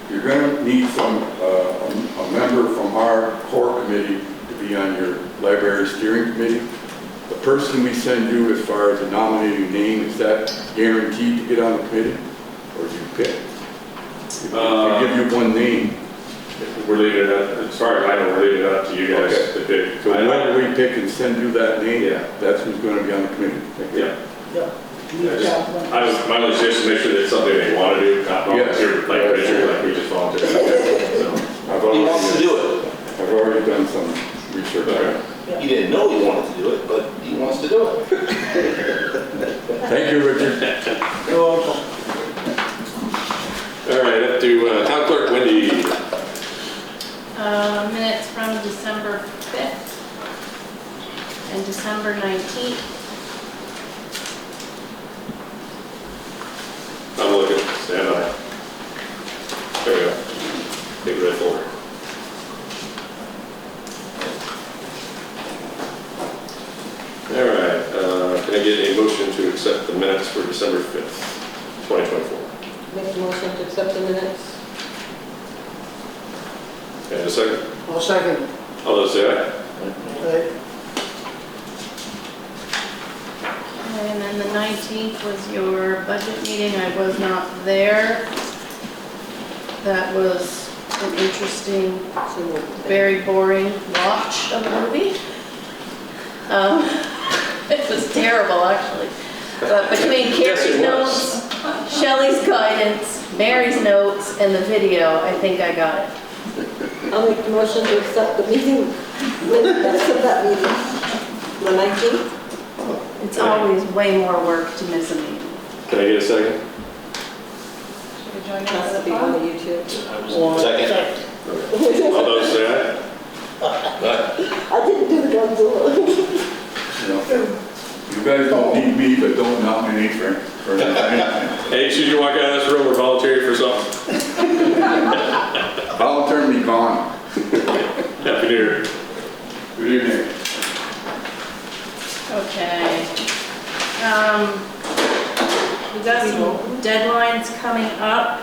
Speaker 6: you're gonna need a member from our core committee to be on your library steering committee. The person we send you as far as a nominating name, is that guaranteed to get on the committee? Or do you pick? If we give you one name.
Speaker 3: We're leaving it up, as far as I know, we're leaving it up to you guys
Speaker 6: Okay.
Speaker 3: to pick.
Speaker 6: So whenever we pick and send you that name,
Speaker 3: Yeah.
Speaker 6: that's who's gonna be on the committee.
Speaker 3: Yeah.
Speaker 10: Yeah.
Speaker 3: My only suggestion is make sure that it's something they want to do, not volunteer, like Richard, like we just volunteered. So,
Speaker 2: He wants to do it.
Speaker 6: I've already done some research.
Speaker 3: okay.
Speaker 2: He didn't know he wanted to do it, but he wants to do it.
Speaker 6: Thank you, Richard.
Speaker 8: You're welcome.
Speaker 3: All right, up to Town Clerk Wendy.
Speaker 5: Minutes from December 5th and December 19th.
Speaker 3: I'm looking, stand by. There we go. Big red folder. All right, can I get a motion to accept the minutes for December 5th, 2024?
Speaker 1: Make a motion to accept the minutes.
Speaker 3: And a second?
Speaker 8: I'll second.
Speaker 3: All those say aye.
Speaker 8: Right.
Speaker 5: And then the 19th was your budget meeting. I was not there. That was an interesting, very boring watch of a movie. It was terrible, actually. But between
Speaker 3: Yes, it
Speaker 5: Carrie's notes, Shelley's guidance, Mary's notes, and the video, I think I got it.
Speaker 1: I'll make the motion to accept the meeting, minutes of that meeting, the 19th.
Speaker 5: It's always way more work to miss a meeting.
Speaker 3: Can I get a second?
Speaker 12: Should we join in
Speaker 1: Has
Speaker 12: for
Speaker 1: to
Speaker 12: the
Speaker 1: be on the
Speaker 12: fun?
Speaker 1: YouTube.
Speaker 2: Second.
Speaker 3: All those say aye.
Speaker 1: I didn't do the Godzilla.
Speaker 6: You guys don't need me, but don't nominate for anything.
Speaker 3: Hey, as soon as you walk out of this room, we're volunteering for something.
Speaker 6: Volunteer me gone.
Speaker 3: Happy New Year.
Speaker 6: Good evening.
Speaker 5: Okay. We got some deadlines coming up.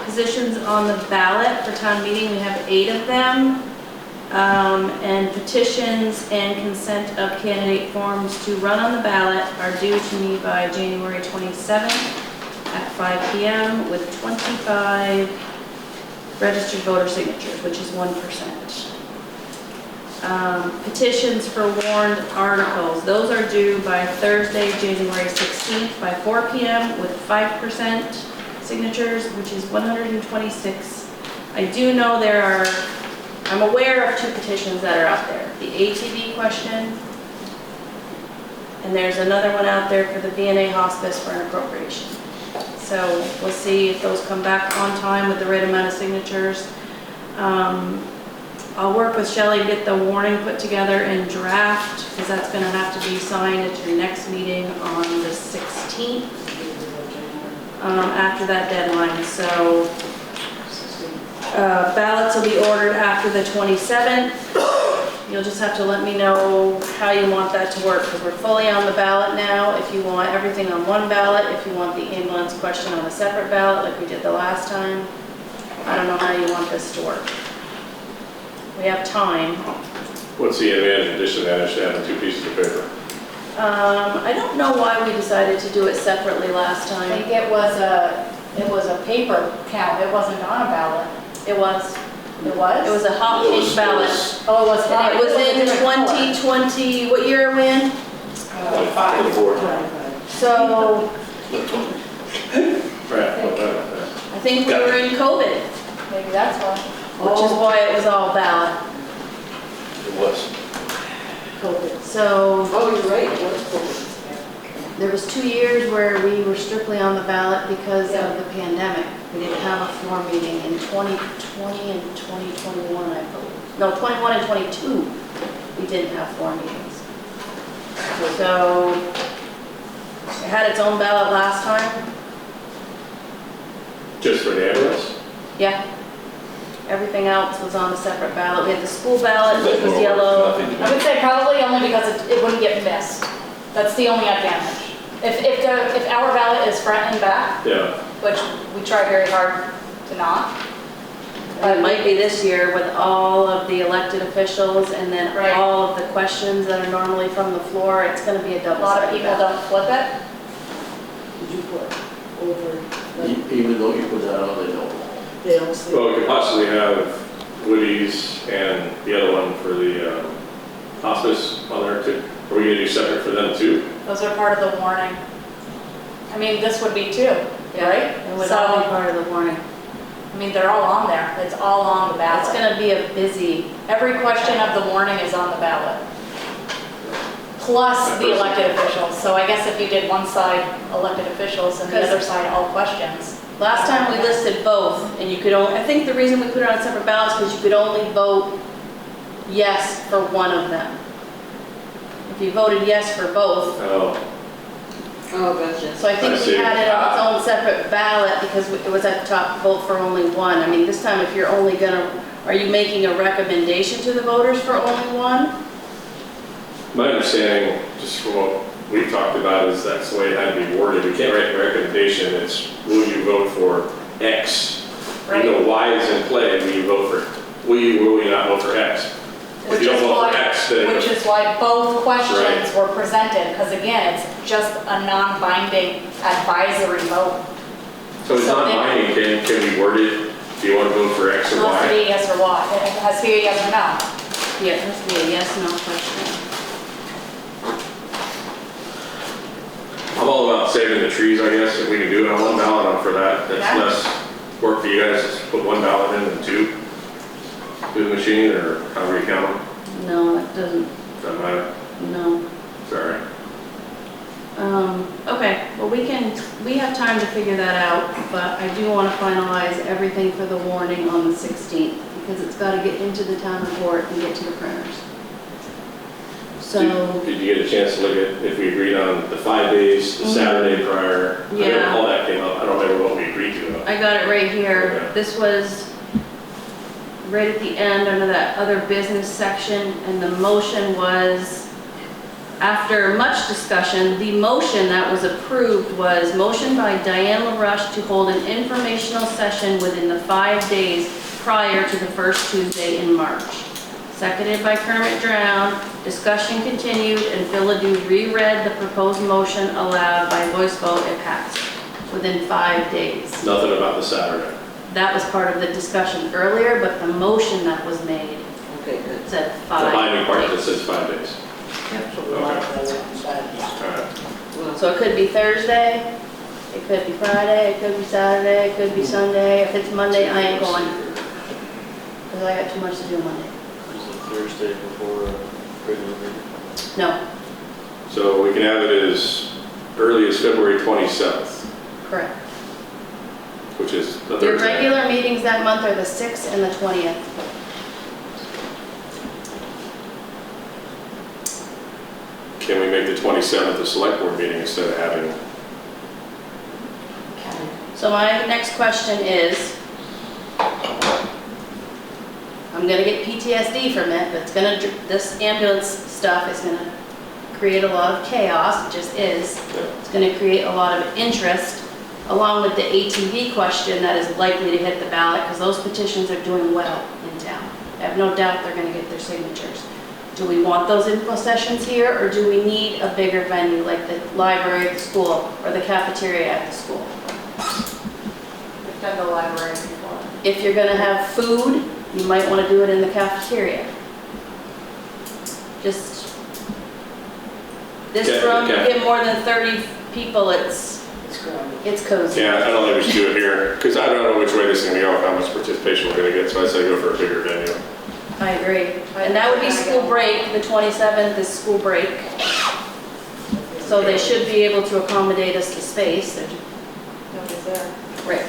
Speaker 5: Positions on the ballot for town meeting, we have 8 of them. And petitions and consent of candidate forms to run on the ballot are due to me by January 27th at 5 p.m. with 25 registered voter signatures, which is 1%. Petitions for warned articles, those are due by Thursday, January 16th by 4 p.m. with 5% signatures, which is 126. I do know I'm aware of 2 petitions that are out there. The ATV question, and there's another one out there for the VNA hospice for an appropriation. So we'll see if those come back on time with the right amount of signatures. I'll work with Shelley to get the warning put together and draft, because that's going to have to be signed at your next meeting on the 16th, after that deadline. So Ballots will be ordered after the 27th. You'll just have to let me know how you want that to work, because we're fully on the ballot now. If you want everything on one ballot, if you want the ambulance question on a separate ballot like we did the last time. I don't know how you want this to work. We have time.
Speaker 3: What's the advantage addition to that, having two pieces of paper?
Speaker 5: I don't know why we decided to do it separately last
Speaker 12: I
Speaker 5: time.
Speaker 12: think it was a paper count, it wasn't on a ballot.
Speaker 5: It was.
Speaker 12: It was?
Speaker 5: It was a hot pink ballot.
Speaker 12: Oh, it was
Speaker 5: And
Speaker 12: not.
Speaker 5: it was in
Speaker 12: a different color.
Speaker 5: 2020, what year are we in?
Speaker 3: 24.
Speaker 5: So,
Speaker 3: Right.
Speaker 5: I think we were in COVID,
Speaker 12: Maybe that's why.
Speaker 5: which is why it was all ballot.
Speaker 2: It was.
Speaker 5: So,
Speaker 1: Oh, you're right, it was COVID.
Speaker 5: there was 2 years where we were strictly on the ballot because of the pandemic. We didn't have a floor meeting in 2020 and 2021, I believe. No, 21 and 22, we didn't have floor meetings. So, it had its own ballot last time.
Speaker 3: Just for the ambulance?
Speaker 5: Yeah. Everything else was on a separate ballot. We had the school ballot, which was yellow.
Speaker 12: I would say probably only because it wouldn't get missed. That's the only advantage. If our ballot is front and back,
Speaker 3: Yeah.
Speaker 12: which we try very hard to not.
Speaker 5: It might be this year with all of the elected officials and then
Speaker 12: Right.
Speaker 5: all of the questions that are normally from the floor. It's going to be a
Speaker 12: A
Speaker 5: double
Speaker 12: lot of
Speaker 5: sided
Speaker 12: people
Speaker 5: ballot.
Speaker 12: don't flip it.
Speaker 1: Did you put over, like,
Speaker 8: Even though you put that on, they don't.
Speaker 1: they don't see?
Speaker 3: Well, we could possibly have Woody's and the other one for the hospice on there too. Are we gonna do separate for them too?
Speaker 12: Those are part of the warning. I mean, this would be too, right?
Speaker 5: It would all be
Speaker 12: So,
Speaker 5: part of the warning.
Speaker 12: I mean, they're all on there. It's all on the
Speaker 5: It's
Speaker 12: ballot.
Speaker 5: going to be a busy,
Speaker 12: Every question of the warning is on the ballot. Plus the elected officials. So I guess if you did one side elected officials and the other side all questions.
Speaker 5: last time we listed both and you could only, I think the reason we put it on separate ballots because you could only vote yes for one of them. If you voted yes for both,
Speaker 3: Oh,
Speaker 1: Oh, gotcha.
Speaker 5: so I think
Speaker 3: I
Speaker 5: we
Speaker 3: see.
Speaker 5: had it on its own separate ballot because it was at the top, vote for only one. I mean, this time if you're only gonna, are you making a recommendation to the voters for only one?
Speaker 3: my understanding, just from what we've talked about, is that's the way it had to be worded. We can't write a recommendation, it's will you vote for X?
Speaker 12: Right.
Speaker 3: Even though Y is in play, will you vote for, will you not vote for X? If you don't vote for X, then.
Speaker 12: Which is why both questions
Speaker 3: Right.
Speaker 12: were presented, because again, it's just a non-binding advisory vote.
Speaker 3: So it's
Speaker 12: So
Speaker 3: not
Speaker 12: then-
Speaker 3: binding, can we word it, do you want to vote for X
Speaker 12: It
Speaker 3: or
Speaker 12: has to
Speaker 3: Y?
Speaker 12: be yes or what, it has to be a yes or no.
Speaker 5: Yeah, it has to be a yes, no question.
Speaker 3: I'm all about saving the trees, I guess, if we can do it on one ballot, I'm for that. That's
Speaker 12: Yeah.
Speaker 3: less work for you guys, just put one ballot in than two. Do the machine, or however you count them,
Speaker 5: No, it doesn't,
Speaker 3: doesn't matter,
Speaker 5: no.
Speaker 3: sorry.
Speaker 5: Okay, well, we have time to figure that out, but I do want to finalize everything for the warning on the 16th, because it's got to get into the town report and get to the printers. So,
Speaker 3: Did you get a chance to look at, if we agreed on the 5 days, the Saturday prior? I know
Speaker 5: Yeah.
Speaker 3: all that came up, I don't remember what we agreed to.
Speaker 5: I got it right here.
Speaker 3: Okay.
Speaker 5: This was right at the end under that other business section, and the motion was, after much discussion, the motion that was approved was motion by Diane LaRush to hold an informational session within the 5 days prior to the first Tuesday in March. Seconded by Kermit Drown, discussion continued, and Phil Ledoux reread the proposed motion aloud by voice vote and passed within 5 days.
Speaker 3: Nothing about the Saturday.
Speaker 5: That was part of the discussion earlier, but the motion that was made
Speaker 1: Okay, good.
Speaker 5: said
Speaker 3: The
Speaker 5: 5
Speaker 3: binding part that
Speaker 5: days.
Speaker 3: says 5 days.
Speaker 1: So we'll
Speaker 3: Okay.
Speaker 1: have that on Saturday.
Speaker 3: All right.
Speaker 1: Well,
Speaker 5: So it could be Thursday, it could be Friday, it could be Saturday, it could be Sunday. If it's Monday, I ain't going, because I got too much to do Monday.
Speaker 7: Is it Thursday before regular meeting?
Speaker 5: No,
Speaker 3: So we can have it as early as February 27th,
Speaker 5: correct.
Speaker 3: which is the
Speaker 5: Your
Speaker 3: Thursday.
Speaker 5: regular meetings that month are the 6th and the 20th.
Speaker 3: Can we make the 27th a select board meeting instead of having,
Speaker 5: So my next question is, I'm gonna get PTSD from it, but this ambulance stuff is gonna create a lot of chaos, it just is. It's gonna create a lot of interest, along with the ATV question that is likely to hit the ballot, because those petitions are doing well in town. I have no doubt they're gonna get their signatures. Do we want those info sessions here, or do we need a bigger venue like the library at the school or the cafeteria at the school?
Speaker 12: We've done the library before.
Speaker 5: If you're gonna have food, you might wanna do it in the cafeteria. Just, this
Speaker 3: Yeah,
Speaker 5: room,
Speaker 3: okay.
Speaker 5: get more than 30 people, it's cozy.
Speaker 3: Yeah, I don't think we should do it here, because I don't know which way this is gonna go, how much participation we're gonna get, so I'd say go for a bigger venue.
Speaker 5: I agree. And that would be school break, the 27th is school break. So they should be able to accommodate us the space.
Speaker 12: Nobody's there.
Speaker 5: Right.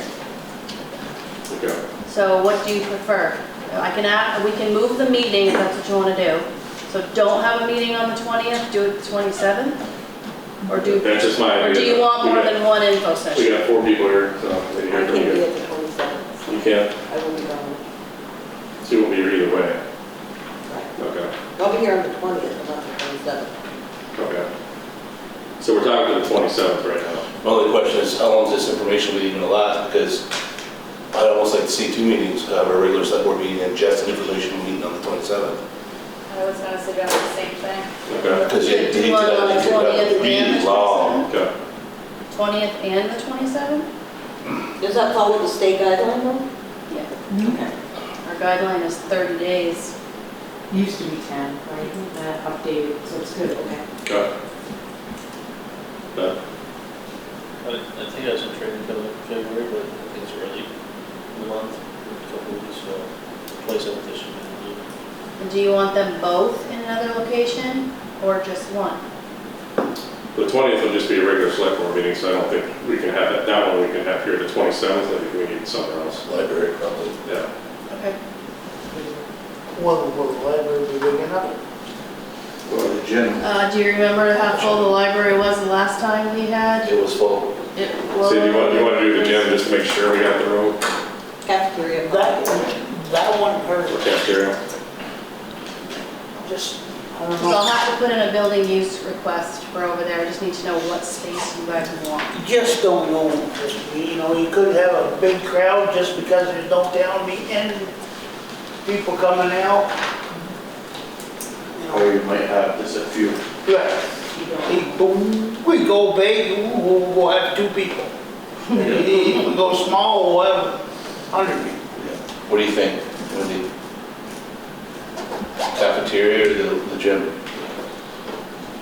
Speaker 3: Okay.
Speaker 5: So what do you prefer? We can move the meeting if that's what you want to do. So don't have a meeting on the 20th, do it the 27th? Or do you want more than one info
Speaker 3: We
Speaker 5: session?
Speaker 3: got 4 people here, so maybe
Speaker 1: I
Speaker 3: you're
Speaker 1: can't
Speaker 3: pretty
Speaker 1: be
Speaker 3: good.
Speaker 1: at the 27th.
Speaker 3: You can't,
Speaker 1: I will be gone.
Speaker 3: so you won't be here either way.
Speaker 1: Right.
Speaker 3: Okay,
Speaker 1: I'll be here on the 20th, but not the 27th.
Speaker 3: okay. So we're talking to the 27th right now.
Speaker 2: My only question is, how long is this information meeting gonna last? Because I'd almost like to see 2 meetings, have a regular select board meeting and just an information meeting on the 27th.
Speaker 12: I was gonna suggest the same thing.
Speaker 3: Okay,
Speaker 2: Because you
Speaker 5: Do you want it on the 20th and
Speaker 2: really
Speaker 5: the
Speaker 2: long.
Speaker 5: 27th?
Speaker 3: okay.
Speaker 5: 20th and the 27th?
Speaker 1: Does that follow the state guideline though?
Speaker 5: Yeah.
Speaker 1: Okay.
Speaker 5: Our guideline is 30 days.
Speaker 9: Used to be 10, right? That updated, so it's good, okay.
Speaker 3: Okay.
Speaker 7: I think I was in training coming up in February, but I think it's early in the month, a couple of weeks, so 27th this should be good.
Speaker 5: And do you want them both in another location or just one?
Speaker 3: The 20th will just be a regular select board meeting, so I don't think we can have that one we can have here. The 27th, I think we need somewhere else.
Speaker 2: Library, probably.
Speaker 3: Yeah.
Speaker 5: Okay.
Speaker 8: Well, will the library be big enough?
Speaker 6: Well, the gym,
Speaker 5: Do you remember how full the library was the last time we had?
Speaker 2: It was full.
Speaker 5: It
Speaker 3: So do you want to do the gym just to make sure we got the room?
Speaker 1: Cafeteria.
Speaker 8: That one hurt,
Speaker 3: Or cafeteria?
Speaker 8: just, I don't
Speaker 5: So I'll
Speaker 8: know,
Speaker 5: have to put in a building use request for over there. I just need to know what space you guys want.
Speaker 8: just don't know. You know, you could have a big crowd just because there's no town meeting, people coming out. You know,
Speaker 11: Or you might have just a few.
Speaker 8: yeah. We go big, we'll have 2 people. If we go small, we'll have 100 people.
Speaker 2: What do you think, Wendy? Cafeteria or the gym?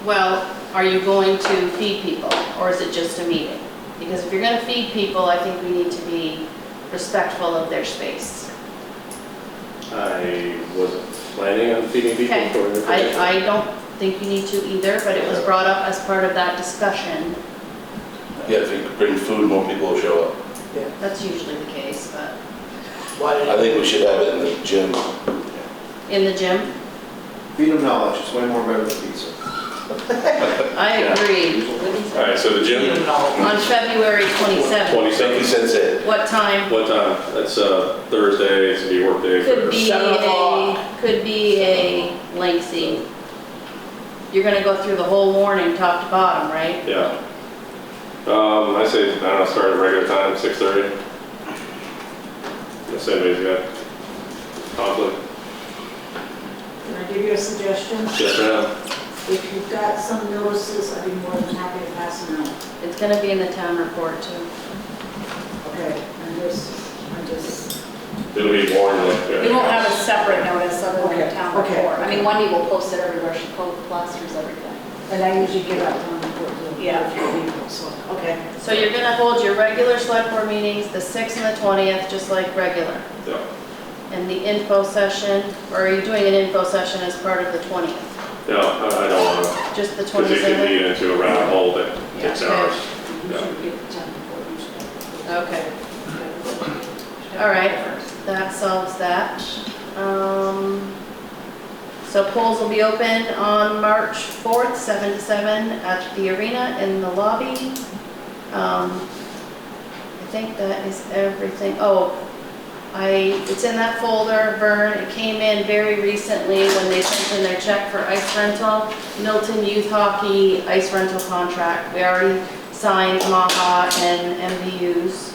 Speaker 5: Well, are you going to feed people or is it just a meeting? Because if you're going to feed people, I think we need to be respectful of their space.
Speaker 3: I wasn't planning on feeding people.
Speaker 5: Okay.
Speaker 3: for
Speaker 5: I don't think you need to either, but it was brought up as part of that discussion.
Speaker 2: Yeah, if you could bring food, more people will show up.
Speaker 5: That's usually the case, but
Speaker 2: I think we should have it in the gym.
Speaker 5: in the gym,
Speaker 11: Feed them knowledge, it's way more better than pizza.
Speaker 5: I agree.
Speaker 3: All right, so the gym,
Speaker 5: On February 27th,
Speaker 3: 27th.
Speaker 2: Since it,
Speaker 5: what time?
Speaker 3: What time? That's Thursday, it's gonna be work day
Speaker 5: Could
Speaker 3: for.
Speaker 5: be
Speaker 8: 7 o'clock.
Speaker 5: could be a lengthy, you're gonna go through the whole warning top to bottom, right?
Speaker 3: Yeah. I say, I don't know, start at regular time, 6:30. If anybody's got conflict.
Speaker 10: Can I give you a suggestion?
Speaker 3: Yes, ma'am.
Speaker 10: If you've got some notices, I'd be more than happy to pass them out.
Speaker 5: It's gonna be in the town report too.
Speaker 10: Okay, I'm just,
Speaker 3: It'll be warm, like,
Speaker 12: We won't have a separate notice other than the town
Speaker 10: Okay.
Speaker 12: report. I mean, Wendy will post it everywhere, she plasters everything.
Speaker 10: and I usually give out town report to
Speaker 12: Yeah.
Speaker 10: a few people, so, okay.
Speaker 5: So you're gonna hold your regular select board meetings, the 6th and the 20th, just like regular.
Speaker 3: Yeah.
Speaker 5: And the info session, or are you doing an info session as part of the 20th?
Speaker 3: No, I don't want to,
Speaker 5: Just the
Speaker 3: because it can
Speaker 5: 27th?
Speaker 3: lead into a rabbit hole that takes
Speaker 5: Yeah.
Speaker 3: hours.
Speaker 10: You
Speaker 3: Yeah.
Speaker 10: should give the town report usually.
Speaker 5: Okay. All right, that solves that. So polls will be open on March 4th, 7 to 7 at the arena in the lobby. I think that is everything. Oh, It's in that folder, Vern. It came in very recently when they sent in their check for ice rental. Milton Youth Hockey ice rental contract. We already signed Maha and MVUs.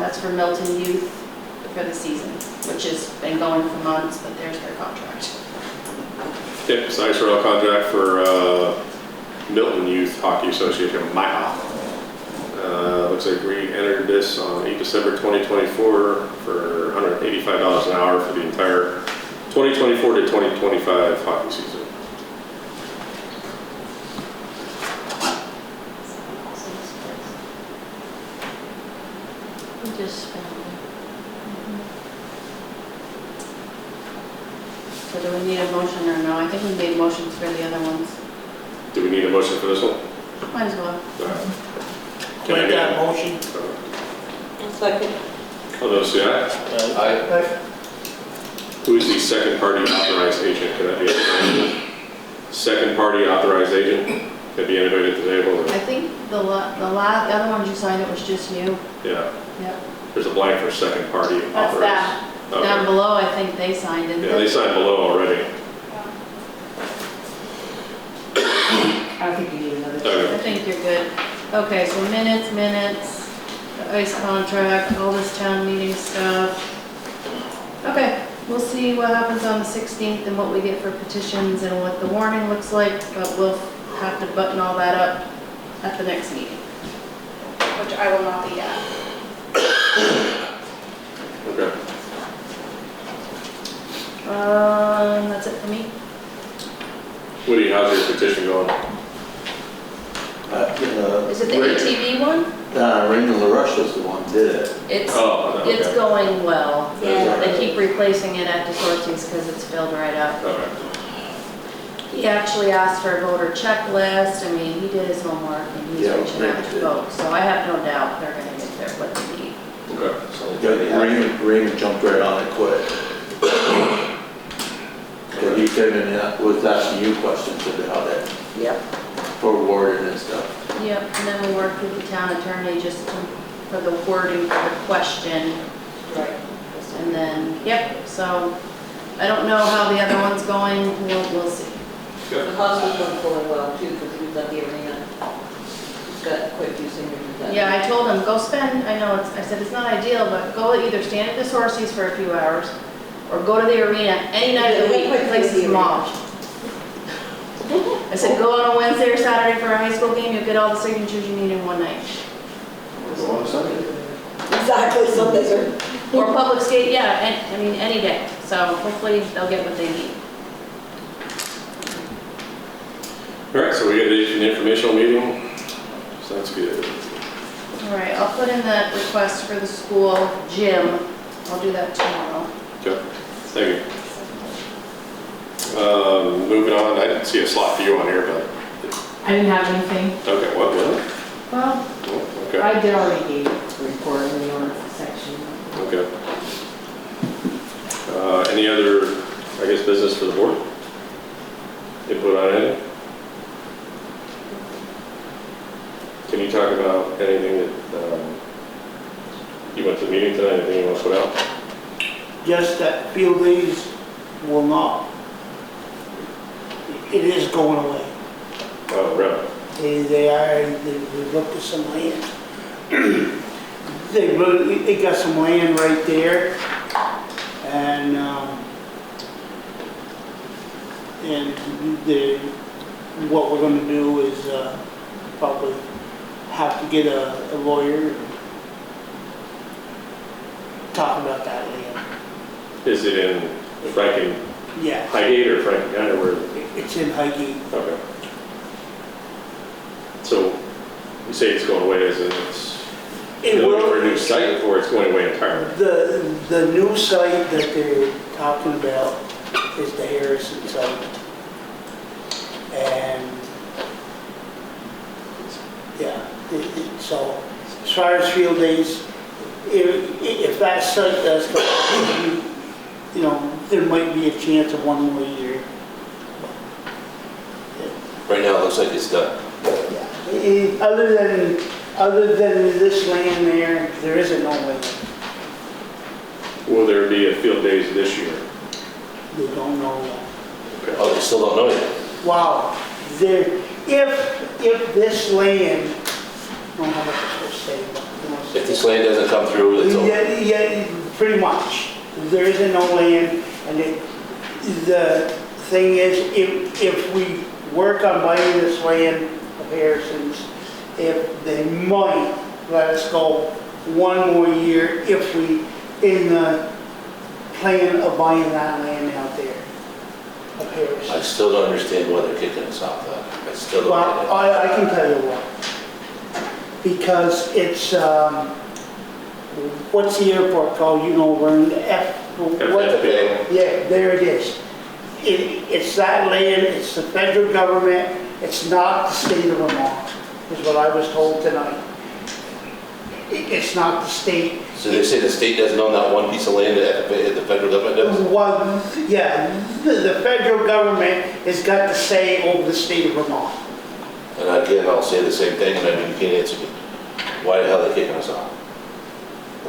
Speaker 5: That's for Milton Youth for the season, which has been going for months, but there's their contract.
Speaker 3: Yep, it's an ice rental contract for Milton Youth Hockey Association, MIHA. Looks like we entered this on 8 December 2024 for $185 an hour for the entire 2024 to 2025 hockey season.
Speaker 5: We just spent. So do we need a motion or no? I think we made motions for the other ones.
Speaker 3: Do we need a motion for this one?
Speaker 5: Might as well.
Speaker 3: Can I
Speaker 8: Make
Speaker 3: get
Speaker 8: that motion.
Speaker 1: Second.
Speaker 3: all those say aye?
Speaker 2: Aye.
Speaker 3: Who is the second party authorized agent? Can that be anybody? Second party authorized agent? Can it be anybody at the table? Or?
Speaker 5: I think the other ones you signed, it was just you.
Speaker 3: Yeah.
Speaker 5: Yep.
Speaker 3: There's a blank for second party
Speaker 5: That's
Speaker 3: authorized.
Speaker 5: that.
Speaker 3: Okay.
Speaker 5: Down below, I think they signed it.
Speaker 3: Yeah, they signed below already.
Speaker 9: I don't think you need another.
Speaker 3: Okay.
Speaker 5: I think you're good. Okay, so minutes, the ice contract, all this town meeting stuff. Okay, we'll see what happens on the 16th and what we get for petitions and what the warning looks like, but we'll have to button all that up at the next meeting, which I will not be at.
Speaker 3: Okay.
Speaker 5: That's it for me.
Speaker 3: Woody, how's your petition going?
Speaker 5: Is it the ATV one?
Speaker 11: Raymond LaRush was the one that did it.
Speaker 5: It's
Speaker 3: okay.
Speaker 5: going well.
Speaker 11: Yeah.
Speaker 5: They keep replacing it at DeSortes because it's filled right up.
Speaker 3: Okay.
Speaker 5: He actually asked for a voter checklist. I mean, he did his homework and he's
Speaker 11: Yeah,
Speaker 5: reaching out to
Speaker 11: Raymond
Speaker 5: vote. So I have no doubt they're gonna get their what they need.
Speaker 3: Okay.
Speaker 11: Raymond jumped right on it quick. But he came in was asking you questions about how that
Speaker 5: Yep.
Speaker 11: forwarded and stuff.
Speaker 5: Yep, and then we worked with the town attorney just for the wording for the question.
Speaker 1: Right.
Speaker 5: And then, yep, so I don't know how the other one's going. We'll see.
Speaker 1: The hospital's going going well too, because he was at the arena. He's got quite a few signatures.
Speaker 5: Yeah, I told him, go spend, I said, it's not ideal, but go either stand at DeSortes for a few hours or go to the arena any night of the week. The place is mobbed. I said, go on a Wednesday or Saturday for a high school game, you'll get all the signatures you need in one night.
Speaker 11: Go on Sunday.
Speaker 1: Exactly, Sundays are.
Speaker 5: Or public skate, yeah, and, I mean, any day. So hopefully they'll get what they need.
Speaker 3: All right, so we got an informational meeting. Sounds good.
Speaker 5: All right, I'll put in the request for the school gym. I'll do that tomorrow.
Speaker 3: Okay, thank you. Moving on, I didn't see a slot for you on here, but,
Speaker 9: I didn't have anything.
Speaker 3: okay, what, really?
Speaker 9: Well,
Speaker 3: Oh, okay,
Speaker 9: I did already gave the report in the order section.
Speaker 3: okay. Any other, I guess, business for the board? Input on anything? Can you talk about anything that, you went to the meeting tonight, anything you want to put out?
Speaker 8: Just that field days will not, it is going away.
Speaker 3: Oh, really?
Speaker 8: They looked at some land. They got some land right there, and what we're gonna do is probably have to get a lawyer and talk about that land.
Speaker 3: Is it in Franken,
Speaker 8: Yeah,
Speaker 3: Highgate or Franken County, or where?
Speaker 8: it's in Highgate.
Speaker 3: Okay. So, you say it's going away as in it's
Speaker 8: It
Speaker 3: looking
Speaker 8: will-
Speaker 3: for a new site, or it's going away entirely?
Speaker 8: The new site that they're talking about is the Harrison site. And, yeah, so as far as field days, if that site does come, you know, there might be a chance of one more year.
Speaker 2: Right now, it looks like it's done.
Speaker 8: Other than this land there isn't no way.
Speaker 3: Will there be a field days this year?
Speaker 8: We don't know yet.
Speaker 2: Oh, they still don't know yet.
Speaker 8: Wow, if this land, I don't know how much I'm supposed to say, but, you know.
Speaker 2: If this land doesn't come through, it's over.
Speaker 8: Yeah, pretty much. There isn't no land, and the thing is, if we work on buying this land of Harrison's, if they might let us go one more year if we, in the plan of buying that land out there of
Speaker 2: I
Speaker 8: Harrison's.
Speaker 2: still don't understand why they're kicking us off that. I still don't.
Speaker 8: Well,
Speaker 2: get it.
Speaker 8: I can tell you why. Because it's, what's the airport called, you know, Vern,
Speaker 3: FAA.
Speaker 8: Yeah, there it is. It's that land, it's the federal government, it's not the state of Vermont, is what I was told tonight. It's not the state.
Speaker 2: So they say the state doesn't own that one piece of land that the federal government does?
Speaker 8: Well, yeah, the federal government has got to say over the state of Vermont.
Speaker 2: And again, I'll say the same thing, and I mean, you can't answer me. Why the hell are they kicking us off?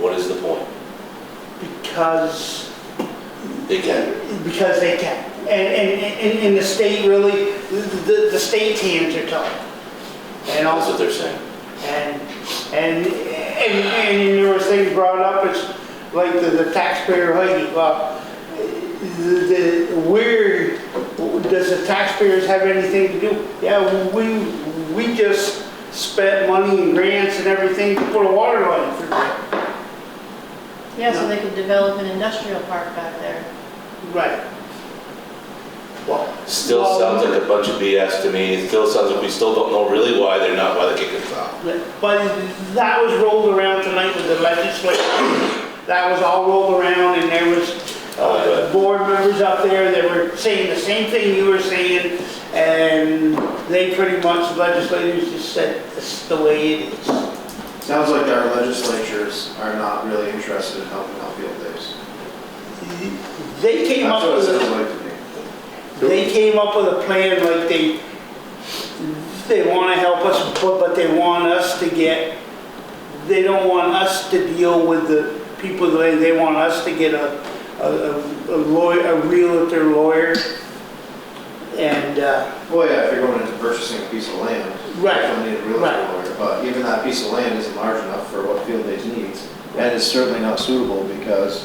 Speaker 2: What is the point?
Speaker 8: Because
Speaker 2: They can.
Speaker 8: Because they can. And the state really, the state's hands are tied. And
Speaker 2: That's
Speaker 8: also,
Speaker 2: what they're saying.
Speaker 8: and there was things brought up, it's like the taxpayer Highgate. Well, where does the taxpayers have anything to do? Yeah, we just spent money and grants and everything to put a water line through there.
Speaker 5: Yeah, so they could develop an industrial park back there.
Speaker 8: Right. Well,
Speaker 2: Still sounds like a bunch of BS to me. It still sounds like we still don't know really why they're kicking us off.
Speaker 8: but that was rolled around tonight with the legislature. That was all rolled around, and there was board members up there that were saying the same thing you were saying, and they pretty much, the legislators just said, this is the way it is.
Speaker 13: Sounds like our legislatures are not really interested in helping out field days.
Speaker 8: They came
Speaker 13: That's
Speaker 8: up
Speaker 13: what it
Speaker 8: with
Speaker 13: sounds like to me.
Speaker 8: They came up with a plan like they want to help us, but they want us to they don't want us to deal with the people, they want us to get a lawyer, a realtor lawyer, and,
Speaker 13: Well, yeah, if you're going into purchasing a piece of land,
Speaker 8: Right.
Speaker 13: you don't need a realtor
Speaker 8: Right.
Speaker 13: lawyer, but even that piece of land isn't large enough for what field days needs, and it's certainly not suitable because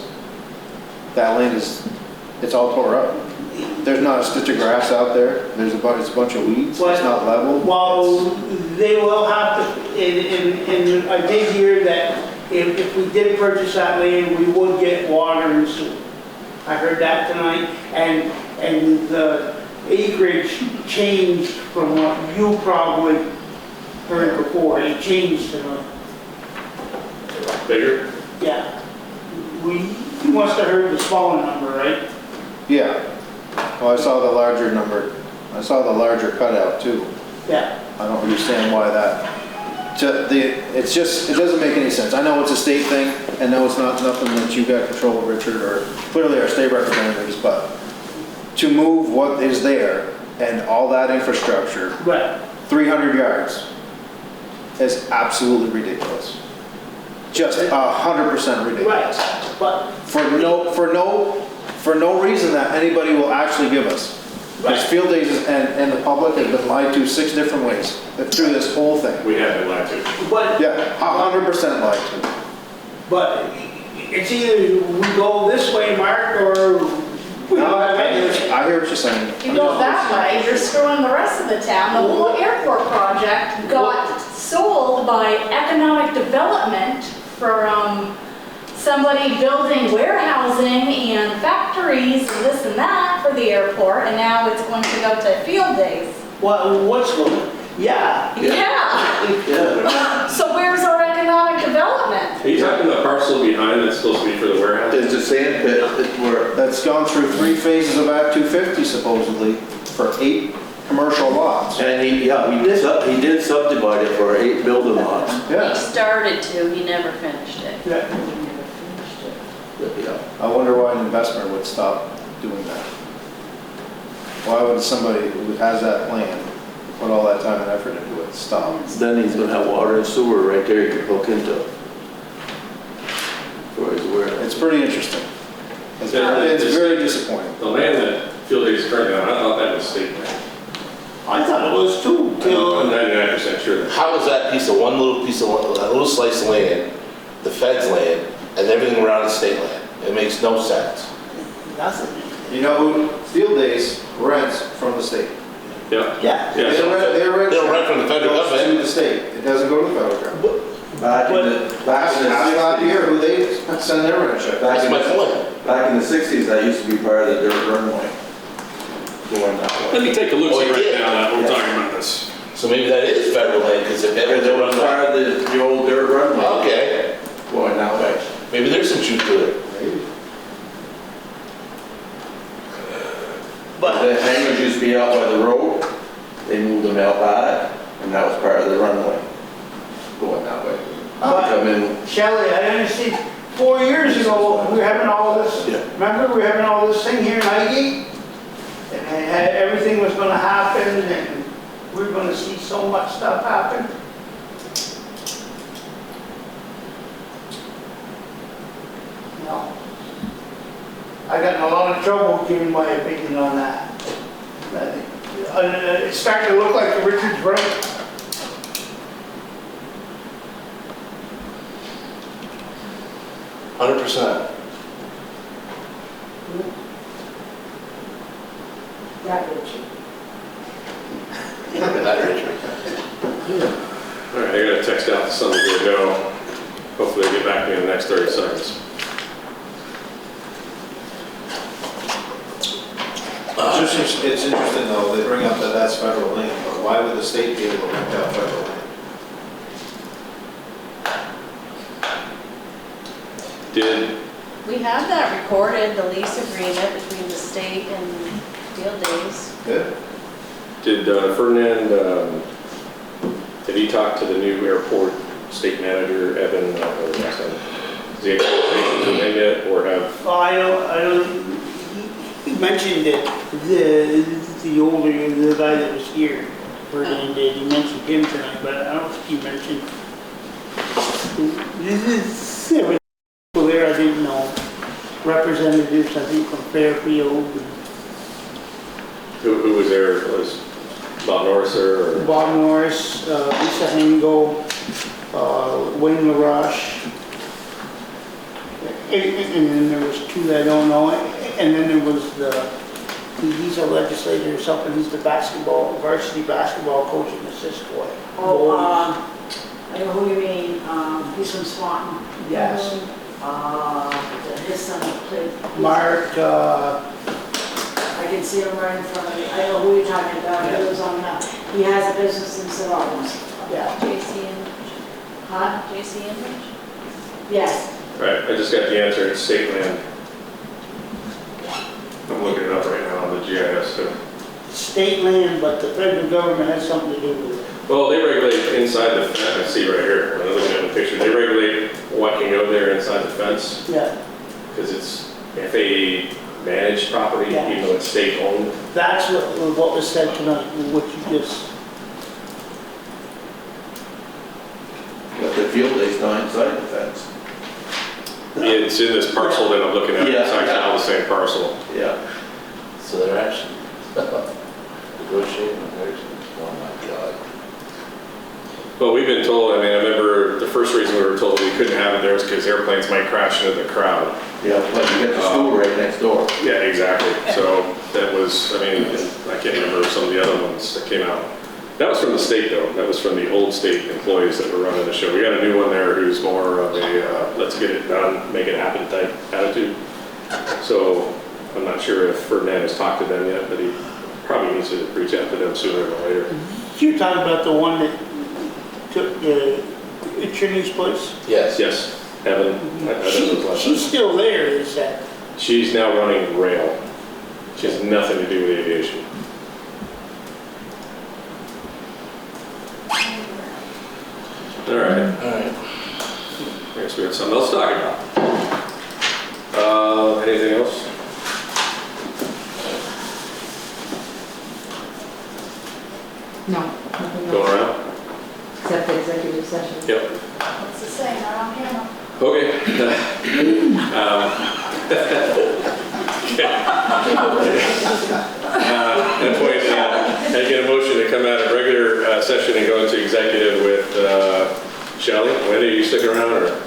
Speaker 13: that land it's all tore up. There's not a stitch of grass out there, it's a bunch of weeds, it's not level.
Speaker 8: well, they will have to, and I did hear that if we did purchase that land, we would get water and sewer. I heard that tonight, and the acreage changed from what you probably heard before. It changed tonight.
Speaker 3: Bigger?
Speaker 8: Yeah. You must have heard the smaller number, right?
Speaker 13: Yeah, well, I saw the larger number, I saw the larger cutout too.
Speaker 8: Yeah.
Speaker 13: I don't understand why that, it doesn't make any sense. I know it's a state thing, and no, it's not nothing that you got control of, Richard, or clearly our state representatives, but to move what is there and all that infrastructure,
Speaker 8: Right.
Speaker 13: 300 yards, is absolutely ridiculous. Just 100% ridiculous.
Speaker 8: Right. But
Speaker 13: For no reason that anybody will actually give us. Because field days and the public have been lied to 6 different ways through this whole thing.
Speaker 3: We have been lied to.
Speaker 8: but
Speaker 13: Yeah, 100% lied to.
Speaker 8: But it's either we go this way, Mark, or we
Speaker 13: No,
Speaker 8: don't have
Speaker 13: I
Speaker 8: anything.
Speaker 13: hear what you're saying.
Speaker 12: If you go that way, you're screwing the rest of the town. The whole airport project got sold by economic development for somebody building warehousing and factories and this and that for the airport, and now it's going to go to field days.
Speaker 8: What's going, yeah.
Speaker 12: Yeah. So where's our economic development?
Speaker 3: Are you talking the parcel behind that's supposed to be for the warehouse?
Speaker 11: It's a sand pit,
Speaker 13: That's gone through 3 phases of Act 250 supposedly for 8 commercial lots.
Speaker 11: and he did subdivide it for 8 building lots.
Speaker 5: He
Speaker 13: Yeah.
Speaker 5: started to, he never finished it.
Speaker 8: Yeah.
Speaker 11: Yeah.
Speaker 13: I wonder why an investor would stop doing that. Why would somebody who has that plan, put all that time and effort into it, stop?
Speaker 11: Then he's gonna have water and sewer right there you can hook into. For his warehouse.
Speaker 13: It's pretty interesting. It's
Speaker 3: Yeah,
Speaker 13: very disappointing.
Speaker 3: The land that Field Days is currently on, I thought that was state land.
Speaker 8: I thought it was too,
Speaker 3: I'm
Speaker 8: till,
Speaker 3: 99% sure that.
Speaker 2: How is that piece of one little piece of, that little slice of land, the feds land, and everything around is state land? It makes no sense.
Speaker 8: nothing.
Speaker 13: You know who Field Days rents from the state?
Speaker 3: Yeah.
Speaker 8: Yeah.
Speaker 3: Yeah,
Speaker 13: They
Speaker 3: so-
Speaker 2: They don't rent from the federal
Speaker 13: Goes to
Speaker 2: government.
Speaker 13: the state. It doesn't go to the federal government.
Speaker 11: Back in the
Speaker 13: Ask out here who they send their rent check.
Speaker 2: That's my point.
Speaker 11: Back in the 60s, that used to be part of the dirt runway. Going that way.
Speaker 3: Let me take a look
Speaker 2: Oh,
Speaker 3: see
Speaker 2: you
Speaker 3: right
Speaker 2: did?
Speaker 3: now that we're talking about this.
Speaker 2: So maybe that is federal land, because if
Speaker 11: Because it was part of the old dirt runway.
Speaker 2: Okay,
Speaker 11: Going that way.
Speaker 2: maybe there's some truth to it.
Speaker 8: But
Speaker 11: The hangars used to be out by the road, they moved them out back, and that was part of the runway. Going that way. Come in,
Speaker 8: Shelley, I understand, 4 years ago, we were having all this,
Speaker 11: Yeah.
Speaker 8: remember, we were having all this thing here in Highgate? And everything was gonna happen, and we were gonna see so much stuff happen. No. I got in a lot of trouble giving my opinion on that. It's starting to look like the Richards right.
Speaker 2: 100%.
Speaker 10: That Richard.
Speaker 2: That Richard.
Speaker 3: All right, I gotta text out to somebody to go. Hopefully they get back to me in the next 30 seconds.
Speaker 13: It's interesting though, they bring up that that's federal land, but why would the state be able to rent out federal land?
Speaker 3: Did,
Speaker 5: We have that recorded, the lease agreement between the state and Field Days.
Speaker 13: Good.
Speaker 3: did Ferdinand, did he talk to the new airport state manager, Evan, or last time? Has he had conversations with him yet, or have,
Speaker 8: Well, I don't, he mentioned that the older, the guy that was here, Ferdinand did, he mentioned him tonight, but I don't think he mentioned. There were people there I didn't know, representatives, I think, from Fairfield,
Speaker 3: who was there? Was Bob Norris there, or?
Speaker 8: Bob Norris, Lisa Hango, Wayne LaRoche. And then there was two that I don't know, and then there was he's a legislator or something, he's the varsity basketball coach in the Cisco.
Speaker 10: I know who you mean, he's from Swanton.
Speaker 8: Yes.
Speaker 10: His son played.
Speaker 8: Mark,
Speaker 10: I can see him right in front of me. I know who you're talking about. He lives on, he has a business in St. Albans.
Speaker 8: yeah.
Speaker 5: JC and,
Speaker 10: Huh?
Speaker 5: JC and
Speaker 10: Yes.
Speaker 3: Right, I just got the answer, it's state land. I'm looking it up right now on the GIS too.
Speaker 8: State land, but the federal government has something to do with it.
Speaker 3: Well, they regulate inside the fence, I see right here, when I'm looking at the picture, they regulate what can go there inside the fence,
Speaker 8: Yeah,
Speaker 3: because it's FAA managed property,
Speaker 8: Yeah.
Speaker 3: even though it's state owned.
Speaker 8: that's what was said tonight, what you just,
Speaker 11: but the field day's not inside the fence.
Speaker 3: It's in this parcel that I'm looking at, it's
Speaker 11: Yeah.
Speaker 3: actually all the same parcel.
Speaker 11: Yeah.
Speaker 2: So they're actually negotiating, oh my God.
Speaker 3: Well, we've been told, I mean, I remember the first reason we were told we couldn't have it there was because airplanes might crash into the crowd.
Speaker 11: Yeah, but you get the school right next door.
Speaker 3: Yeah, exactly. So that was, I mean, I can't remember some of the other ones that came out. That was from the state though. That was from the old state employees that were running the show. We got a new one there who's more of a, let's get it done, make it happen type attitude. So I'm not sure if Ferdinand has talked to them yet, but he probably needs to reach out to them sooner than later.
Speaker 8: you're talking about the one that took Trini's place?
Speaker 3: Yes, Evan. I thought that was last
Speaker 8: She's
Speaker 3: time.
Speaker 8: still there, they said.
Speaker 3: She's now running rail. She has nothing to do with aviation. All right.
Speaker 2: All right.
Speaker 3: I guess we have something else to talk about. Anything else?
Speaker 9: No, nothing
Speaker 3: Going
Speaker 9: else,
Speaker 3: around?
Speaker 9: except the executive session.
Speaker 3: Yep.
Speaker 12: What's the saying, not on camera?
Speaker 3: Okay. At point, I get a motion to come out of regular session and go into executive with Shelley. Wendy, are you sticking around or?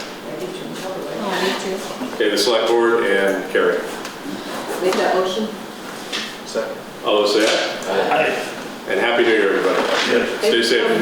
Speaker 3: Okay, the select board and Carrie.
Speaker 1: Make that motion.
Speaker 7: Second.
Speaker 3: All those say aye.
Speaker 8: I-
Speaker 3: And happy New Year, everybody. Stay safe.